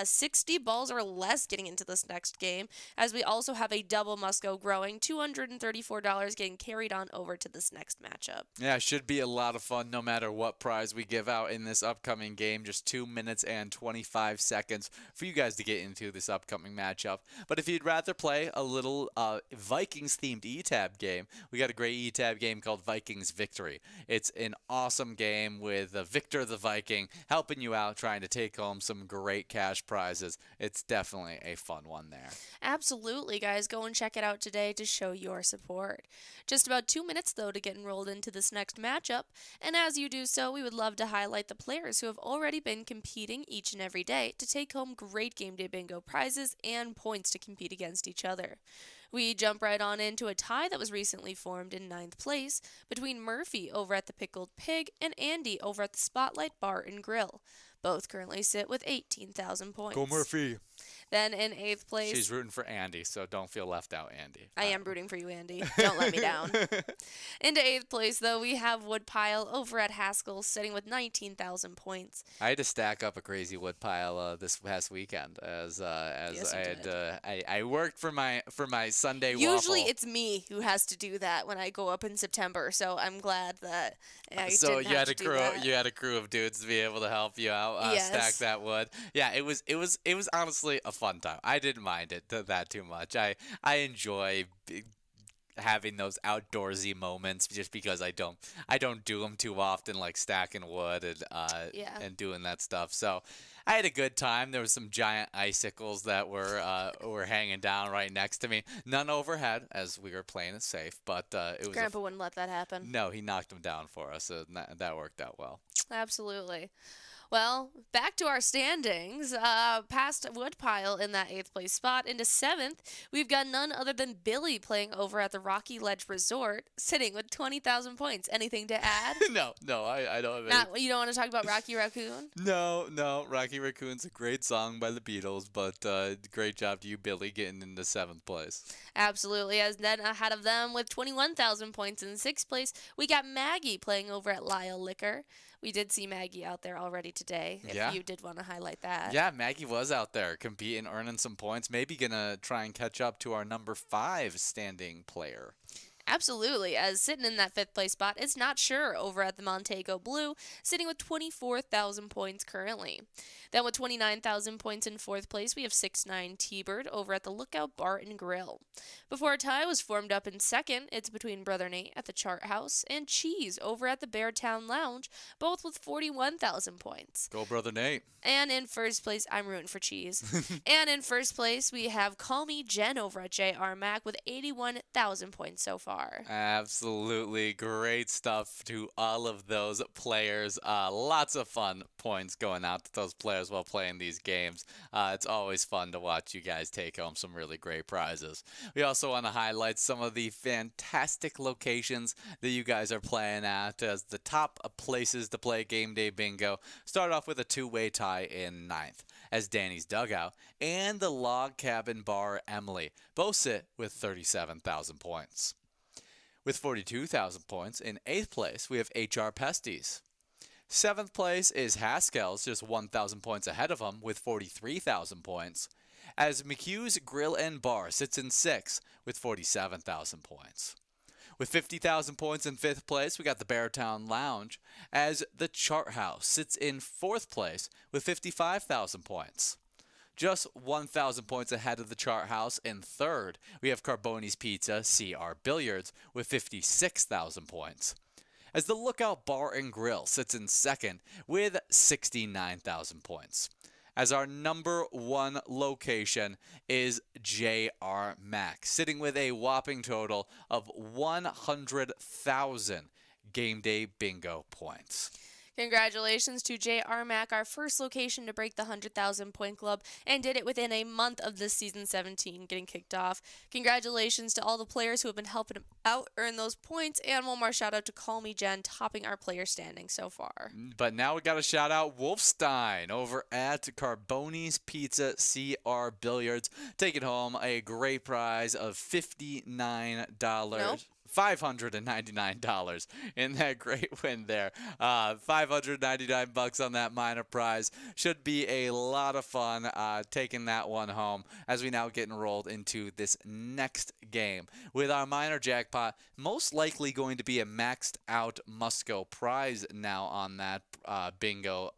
Speaker 2: 60 balls or less getting into this next game, as we also have a double Musco growing, $234 getting carried on over to this next matchup.
Speaker 1: Yeah, it should be a lot of fun no matter what prize we give out in this upcoming game. Just 2 minutes and 25 seconds for you guys to get into this upcoming matchup. But if you'd rather play a little Vikings-themed E-Tab game, we got a great E-Tab game called Vikings Victory. It's an awesome game with Victor the Viking helping you out, trying to take home some great cash prizes. It's definitely a fun one there.
Speaker 2: Absolutely, guys. Go and check it out today to show your support. Just about 2 minutes, though, to get enrolled into this next matchup. And as you do so, we would love to highlight the players who have already been competing each and every day to take home great game day bingo prizes and points to compete against each other. We jump right on into a tie that was recently formed in ninth place between Murphy over at the Pickled Pig and Andy over at the Spotlight Bar and Grill. Both currently sit with 18,000
Speaker 1: Go
Speaker 2: points.
Speaker 1: Murphy.
Speaker 2: Then in eighth place,
Speaker 1: She's rooting for Andy, so don't feel left out, Andy.
Speaker 2: I am rooting for you, Andy. Don't let me down. Into eighth place, though, we have Woodpile over at Haskell, sitting with 19,000 points.
Speaker 1: I had to stack up a crazy wood pile this past weekend as
Speaker 2: Yes,
Speaker 1: I
Speaker 2: you
Speaker 1: had
Speaker 2: did.
Speaker 1: I worked for my Sunday
Speaker 2: Usually
Speaker 1: waffle.
Speaker 2: it's me who has to do that when I go up in September, so I'm glad that I
Speaker 1: So
Speaker 2: didn't
Speaker 1: you
Speaker 2: have
Speaker 1: had
Speaker 2: to
Speaker 1: a
Speaker 2: do
Speaker 1: crew
Speaker 2: that.
Speaker 1: you had a crew of dudes to be able to help you out stack
Speaker 2: Yes.
Speaker 1: that wood. Yeah, it was honestly a fun time. I didn't mind it that too much. I enjoy having those outdoorsy moments just because I don't do them too often, like stacking wood
Speaker 2: Yeah.
Speaker 1: and doing that stuff. So I had a good time. There was some giant icicles that were hanging down right next to me. None overhead as we were playing it safe, but it was
Speaker 2: Grandpa wouldn't let that happen.
Speaker 1: no, he knocked them down for us, so that worked out well.
Speaker 2: Absolutely. Well, back to our standings. Past Woodpile in that eighth place spot. Into seventh, we've got none other than Billy playing over at the Rocky Ledge Resort, sitting with 20,000 points. Anything to add?
Speaker 1: No, I don't have any.
Speaker 2: Not, you don't want to talk about Rocky Raccoon?
Speaker 1: No, Rocky Raccoon's a great song by the Beatles, but great job to you, Billy, getting into seventh place.
Speaker 2: Absolutely. As then ahead of them with 21,000 points in sixth place, we got Maggie playing over at Lyle Liquor. We did see Maggie out there already today, if
Speaker 1: Yeah.
Speaker 2: you did want to highlight that.
Speaker 1: Yeah, Maggie was out there competing, earning some points. Maybe gonna try and catch up to our number 5 standing player.
Speaker 2: Absolutely, as sitting in that fifth place spot, it's Not Sure over at the Montego Blue, sitting with 24,000 points currently. Then with 29,000 points in fourth place, we have 6'9" T-Bird over at the Lookout Bar and Grill. Before a tie was formed up in second, it's between Brother Nate at the Chart House and Cheese over at the Beartown Lounge, both with 41,000 points.
Speaker 1: Go, brother Nate.
Speaker 2: And in first place, I'm rooting for Cheese. And in first place, we have Call Me Jen over at JR Mac with 81,000 points so far.
Speaker 1: Absolutely great stuff to all of those players. Lots of fun points going out to those players while playing these games. It's always fun to watch you guys take home some really great prizes. We also want to highlight some of the fantastic locations that you guys are playing at as the top places to play Game Day Bingo. Start off with a two-way tie in ninth as Danny's Dugout and the Log Cabin Bar Emily both sit with 37,000 points. With 42,000 points, in 8th place, we have HR Pesties. 7th place is Haskell's, just 1,000 points ahead of him with 43,000 points, as McHugh's Grill and Bar sits in 6th with 47,000 points. With 50,000 points in 5th place, we got the Beartown Lounge, as the Chart House sits in 4th place with 55,000 points. Just 1,000 points ahead of the Chart House in 3rd, we have Carboni's Pizza CR Billiards with 56,000 points. As the Lookout Bar and Grill sits in 2nd with 69,000 points. As our number 1 location is JR Mac, sitting with a whopping total of 100,000 Game Day Bingo points.
Speaker 2: Congratulations to J.R. Mack, our first location to break the 100,000 point club, and did it within a month of this season 17 getting kicked off. Congratulations to all the players who have been helping him out earn those points, and one more shout out to Call Me Jen, topping our player standing so far.
Speaker 1: But now we got to shout out Wolfstein over at Carboni's Pizza CR Billiards, taking home a great prize of $59.
Speaker 2: Nope.
Speaker 1: $599 in that great win there. $599 on that minor prize. Should be a lot of fun taking that one home as we now get enrolled into this next game with our minor jackpot most likely going to be a maxed out Musco prize now on that bingo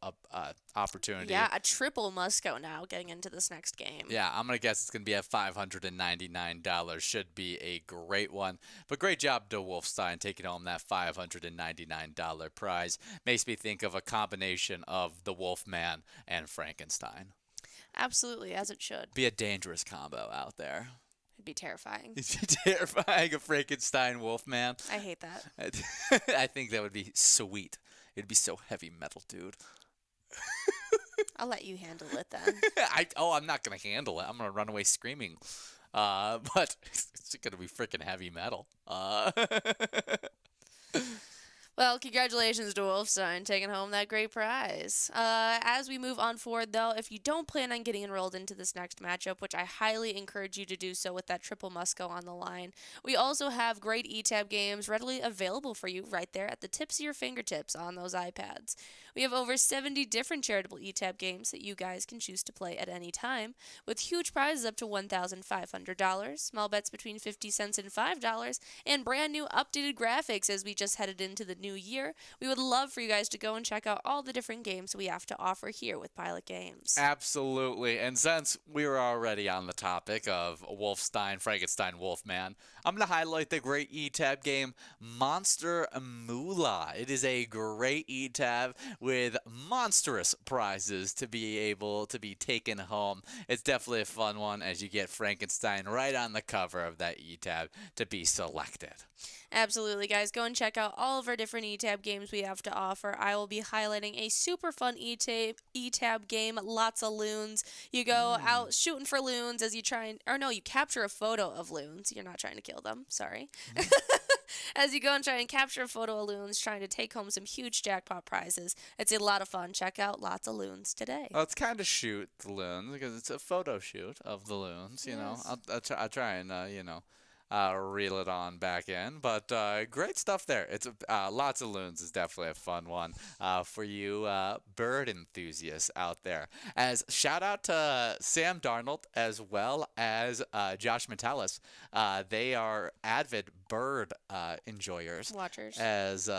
Speaker 1: opportunity.
Speaker 2: Yeah, a triple Musco now getting into this next game.
Speaker 1: Yeah, I'm going to guess it's going to be at $599. Should be a great one. But great job to Wolfstein taking home that $599 prize. Makes me think of a combination of the Wolfman and Frankenstein.
Speaker 2: Absolutely, as it should.
Speaker 1: Be a dangerous combo out there.
Speaker 2: It'd be terrifying.
Speaker 1: It's terrifying, a Frankenstein Wolfman.
Speaker 2: I hate that.
Speaker 1: I think that would be sweet. It'd be so heavy metal, dude.
Speaker 2: I'll let you handle it then.
Speaker 1: I'm not going to handle it. I'm going to run away screaming. But It's gonna be freaking heavy metal.
Speaker 2: Well, congratulations to Wolfstein taking home that great prize. As we move on forward, though, if you don't plan on getting enrolled into this next matchup, which I highly encourage you to do so with that triple Musco on the line, we also have great ETAB games readily available for you right there at the tips of your fingertips on those iPads. We have over 70 different charitable ETAB games that you guys can choose to play at any time, with huge prizes up to $1,500, small bets between 50 cents and $5, and brand new updated graphics as we just headed into the new year. We would love for you guys to go and check out all the different games we have to offer here with Pilot Games.
Speaker 1: Absolutely. And since we were already on the topic of Wolfstein, Frankenstein, Wolfman, I'm going to highlight the great ETAB game Monster Moolah. It is a great ETAB with monstrous prizes to be able to be taken home. It's definitely a fun one as you get Frankenstein right on the cover of that ETAB to be selected.
Speaker 2: Absolutely, guys. Go and check out all of our different ETAB games we have to offer. I will be highlighting a super fun ETAB game, Lots of Loons. You go out shooting for loons as you try and, or no, you capture a photo of loons. You're not trying to kill them, sorry. As you go and try and capture a photo of loons, trying to take home some huge jackpot prizes. It's a lot of fun. Check out Lots of Loons today.
Speaker 1: Well, it's kind of shoot the loons because it's a photo shoot of the loons. You know, I'll try and reel it on back in. But great stuff there. It's Lots of Loons is definitely a fun one for you bird enthusiasts out there. As shout out to Sam Darnold as well as Josh Metellus. They are avid bird enjoyers.
Speaker 2: Watchers.
Speaker 1: As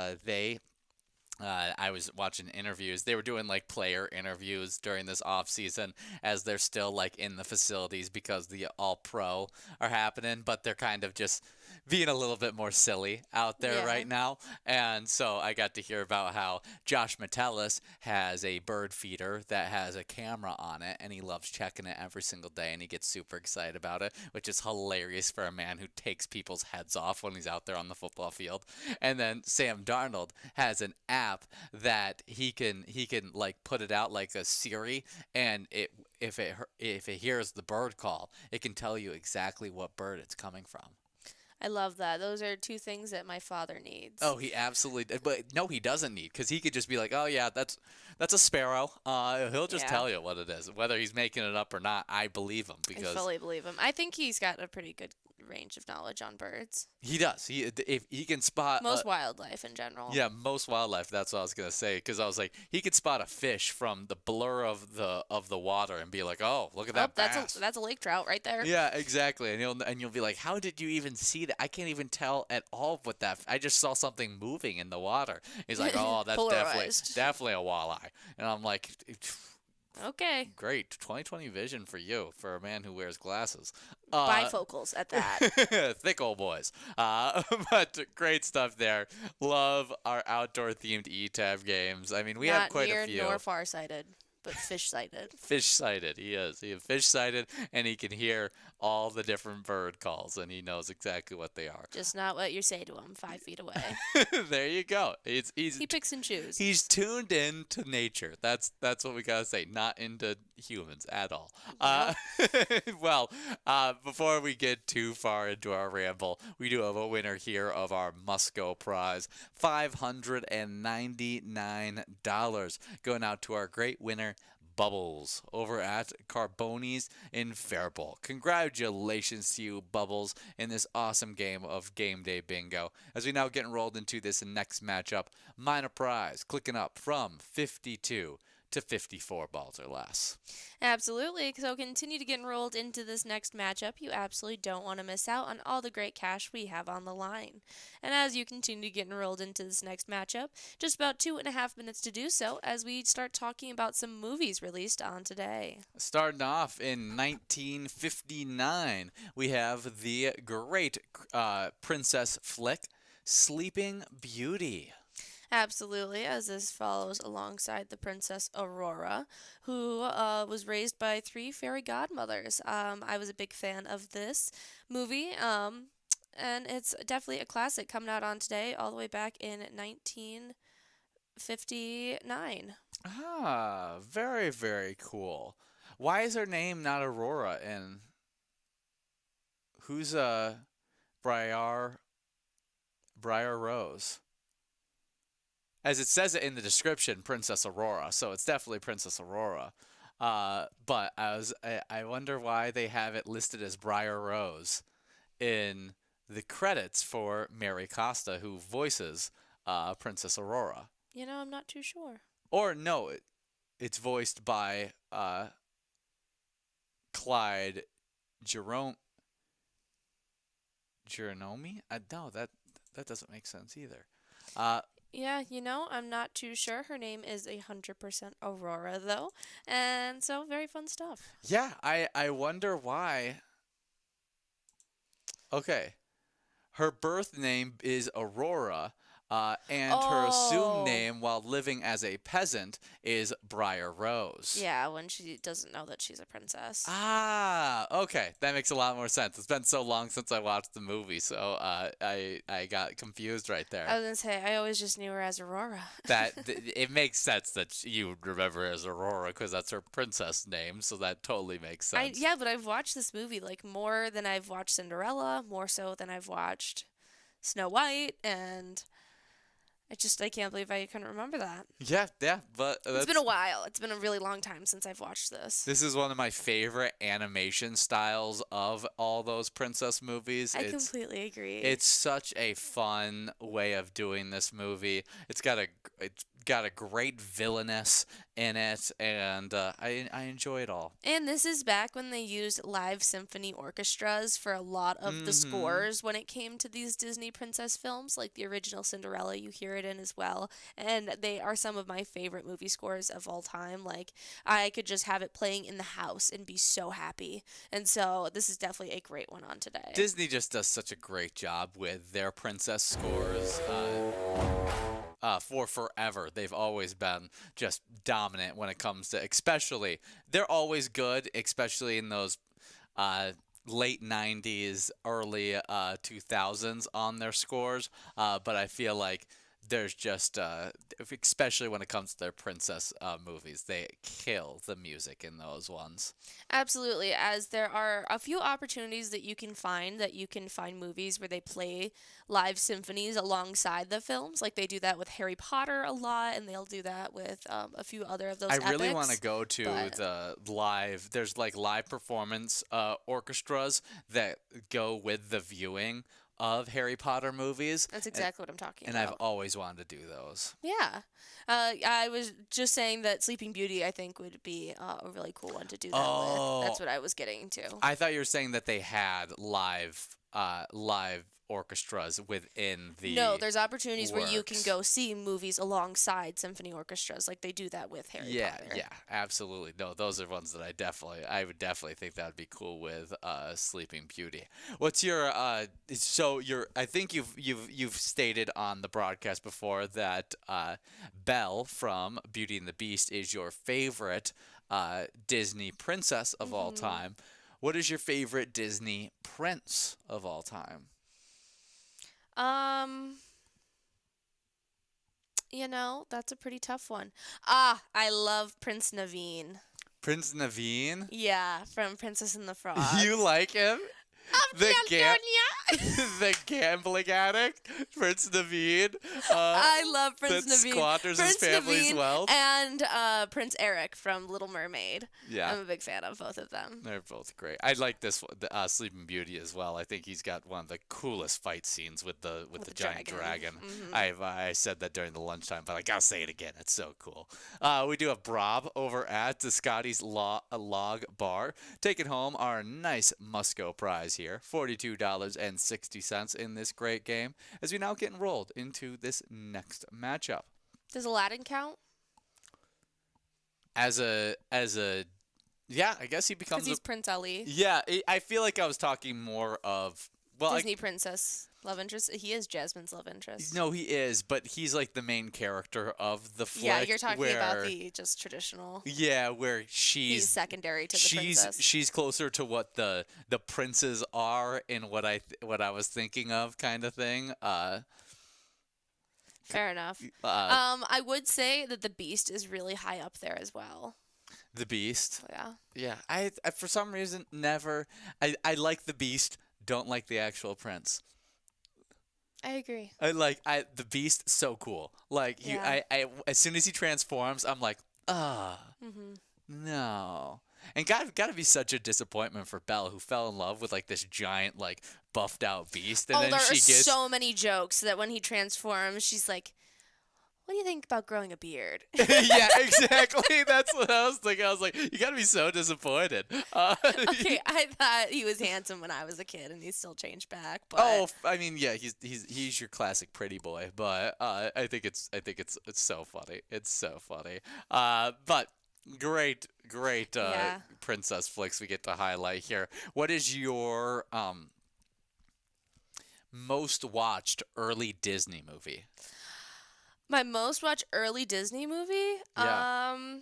Speaker 1: I was watching interviews. They were doing like player interviews during this off season as they're still like in the facilities because the all pro are happening, but they're kind of just being a little bit more silly out there right now. And so I got to hear about how Josh Metellus has a bird feeder that has a camera on it, and he loves checking it every single day, and he gets super excited about it, which is hilarious for a man who takes people's heads off when he's out there on the football field. And then Sam Darnold has an app that he can like put it out like a Siri, and if it hears the bird call, it can tell you exactly what bird it's coming from.
Speaker 2: I love that. Those are two things that my father needs.
Speaker 1: Oh, he absolutely. But no, he doesn't need, because he could just be like, oh yeah, that's a sparrow. He'll just tell you what it is, whether he's making it up or not. I believe him because
Speaker 2: I fully believe him. I think he's got a pretty good range of knowledge on birds.
Speaker 1: He does. If he can spot
Speaker 2: most wildlife in general.
Speaker 1: Yeah, most wildlife. That's what I was gonna say, because I was like, he could spot a fish from the blur of the water and be like, oh, look at that bass.
Speaker 2: That's a lake trout right there.
Speaker 1: Yeah, exactly. And you'll be like, how did you even see that? I can't even tell at all what that. I just saw something moving in the water. He's like, oh, that's definitely a walleye. And I'm like,
Speaker 2: okay.
Speaker 1: Great. 2020 vision for you, for a man who wears glasses.
Speaker 2: Bifocals at that.
Speaker 1: Thick old boys. But great stuff there. Love our outdoor themed ETAB games. I mean, we have quite a few.
Speaker 2: Not near nor farsighted, but fish-sighted.
Speaker 1: Fish-sighted, he is. He is fish-sighted, and he can hear all the different bird calls, and he knows exactly what they are.
Speaker 2: Just not what you say to him 5 feet away.
Speaker 1: There you go. He
Speaker 2: picks and chooses.
Speaker 1: He's tuned in to nature. That's what we gotta say. Not into humans at all. Well, before we get too far into our ramble, we do have a winner here of our Musco prize, $599, going out to our great winner, Bubbles, over at Carboni's in Faribault. Congratulations to you, Bubbles, in this awesome game of Game Day Bingo. As we now get enrolled into this next matchup, minor prize clicking up from 52 to 54 balls or less.
Speaker 2: Absolutely. So continue to get enrolled into this next matchup. You absolutely don't want to miss out on all the great cash we have on the line. And as you continue to get enrolled into this next matchup, just about 2.5 minutes to do so as we start talking about some movies released on today.
Speaker 1: Starting off in 1959, we have the great princess flick, Sleeping Beauty.
Speaker 2: Absolutely, as this follows alongside the Princess Aurora, who was raised by 3 fairy godmothers. I was a big fan of this movie, and it's definitely a classic coming out on today, all the way back in 1959.
Speaker 1: Ah, very, very cool. Why is her name not Aurora? And who's Briar Briar Rose. As it says it in the description, Princess Aurora, so it's definitely Princess Aurora. But I wonder why they have it listed as Briar Rose in the credits for Mary Costa, who voices Princess Aurora.
Speaker 2: I'm not too sure.
Speaker 1: Or no, it's voiced by Clyde Jerome Geronimi. No, that doesn't make sense either.
Speaker 2: Yeah, I'm not too sure. Her name is 100% Aurora, though. And so, very fun stuff.
Speaker 1: Yeah, I wonder why. Okay. Her birth name is Aurora, and her assumed
Speaker 2: Oh.
Speaker 1: name while living as a peasant is Briar Rose.
Speaker 2: Yeah, when she doesn't know that she's a princess.
Speaker 1: Ah, okay. That makes a lot more sense. It's been so long since I watched the movie, so I got confused right there.
Speaker 2: I was going to say, I always just knew her as Aurora.
Speaker 1: It makes sense that you would remember her as Aurora because that's her princess name, so that totally makes sense.
Speaker 2: Yeah, but I've watched this movie like more than I've watched Cinderella, more so than I've watched Snow White, and I can't believe I couldn't remember that.
Speaker 1: Yeah, but
Speaker 2: It's been a while. It's been a really long time since I've watched this.
Speaker 1: This is one of my favorite animation styles of all those princess movies.
Speaker 2: I completely agree.
Speaker 1: It's such a fun way of doing this movie. It's got a great villainess in it, and I enjoy it all.
Speaker 2: And this is back when they used live symphony orchestras for a lot of the scores when it came to these Disney princess films, like the original Cinderella, you hear it in as well. And they are some of my favorite movie scores of all time. Like, I could just have it playing in the house and be so happy. And so this is definitely a great one on today.
Speaker 1: Disney just does such a great job with their princess scores. For forever, they've always been just dominant when it comes to, especially, they're always good, especially in those late 90s, early 2000s on their scores. But I feel like there's just, especially when it comes to their princess movies, they kill the music in those ones.
Speaker 2: Absolutely, as there are a few opportunities that you can find movies where they play live symphonies alongside the films. Like they do that with Harry Potter a lot, and they'll do that with a few other of those
Speaker 1: I really
Speaker 2: epics,
Speaker 1: want to go to
Speaker 2: but-
Speaker 1: the live. There's like live performance orchestras that go with the viewing of Harry Potter movies.
Speaker 2: That's exactly what I'm talking
Speaker 1: And
Speaker 2: about.
Speaker 1: I've always wanted to do those.
Speaker 2: Yeah. I was just saying that Sleeping Beauty, I think, would be a really cool one to do that with. That's what I was getting to.
Speaker 1: I thought you were saying that they had live orchestras within the
Speaker 2: No, there's opportunities where you can
Speaker 1: works.
Speaker 2: go see movies alongside symphony orchestras, like they do that with Harry Potter.
Speaker 1: Yeah, absolutely. No, those are ones that I would definitely think that would be cool with Sleeping Beauty. What's your I think you've stated on the broadcast before that Belle from Beauty and the Beast is your favorite Disney princess of all time. What is your favorite Disney prince of all time?
Speaker 2: That's a pretty tough one. I love Prince Naveen.
Speaker 1: Prince Naveen?
Speaker 2: Yeah, from Princess and the Frog.
Speaker 1: You like him? The the gambling addict, Prince Naveen.
Speaker 2: I love Prince
Speaker 1: that
Speaker 2: Naveen.
Speaker 1: squanders
Speaker 2: Prince
Speaker 1: his family's
Speaker 2: Naveen
Speaker 1: wealth.
Speaker 2: and Prince Eric from Little Mermaid.
Speaker 1: Yeah.
Speaker 2: I'm a big fan of both of them.
Speaker 1: They're both great. I like this one, the Sleeping Beauty as well. I think he's got one of the coolest fight scenes with the giant dragon. I said that during the lunchtime, but I gotta say it again. It's so cool. We do have Rob over at the Scotty's Log Bar, taking home our nice Musco prize here, $42.60 in this great game. As we now get enrolled into this next matchup.
Speaker 2: Does Aladdin count?
Speaker 1: As a yeah, I guess he becomes
Speaker 2: Because he's Prince Ali.
Speaker 1: Yeah, I feel like I was talking more of
Speaker 2: Disney princess love interest. He is Jasmine's love interest.
Speaker 1: No, he is, but he's like the main character of the flick.
Speaker 2: Yeah, you're talking about the just traditional.
Speaker 1: Yeah, where he's
Speaker 2: secondary to the princess.
Speaker 1: She's closer to what the princes are in what I was thinking of, kind of thing.
Speaker 2: Fair enough. I would say that the Beast is really high up there as well.
Speaker 1: The Beast.
Speaker 2: Yeah.
Speaker 1: Yeah, I for some reason never. I like the Beast. Don't like the actual prince.
Speaker 2: I agree.
Speaker 1: The Beast, so cool. Like
Speaker 2: Yeah.
Speaker 1: as soon as he transforms, I'm like,
Speaker 2: Mhm.
Speaker 1: no. And gotta be such a disappointment for Belle, who fell in love with like this giant, like buffed out beast, and
Speaker 2: Oh,
Speaker 1: then
Speaker 2: there are
Speaker 1: she gets
Speaker 2: so many jokes that when he transforms, she's like, "What do you think about growing a beard?"
Speaker 1: yeah, exactly. That's what I was thinking. I was like, you gotta be so disappointed.
Speaker 2: Okay, I thought he was handsome when I was a kid, and he's still changed back.
Speaker 1: Oh,
Speaker 2: But
Speaker 1: I mean, yeah, he's your classic pretty boy, but I think it's so funny. It's so funny. But great
Speaker 2: yeah,
Speaker 1: princess flicks we get to highlight here. What is your most watched early Disney movie?
Speaker 2: my most watched early Disney movie.
Speaker 1: Yeah.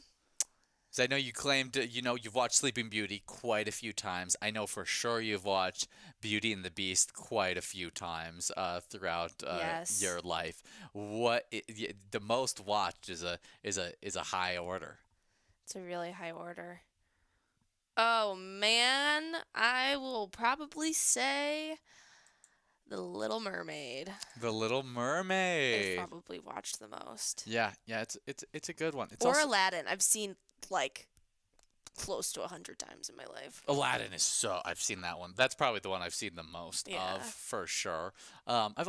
Speaker 1: 'Cause I know you claimed, you've watched Sleeping Beauty quite a few times. I know for sure you've watched Beauty and the Beast quite a few times throughout
Speaker 2: Yes,
Speaker 1: your life. The most watched is a high order.
Speaker 2: it's a really high order. Oh man, I will probably say The Little Mermaid.
Speaker 1: The Little
Speaker 2: I've
Speaker 1: Mermaid.
Speaker 2: probably watched the most.
Speaker 1: Yeah, it's a good one. It's
Speaker 2: Or
Speaker 1: also
Speaker 2: Aladdin. I've seen like close to 100 times in my life.
Speaker 1: Aladdin is so I've seen that one. That's probably the one I've seen the most
Speaker 2: Yeah.
Speaker 1: of for sure. I've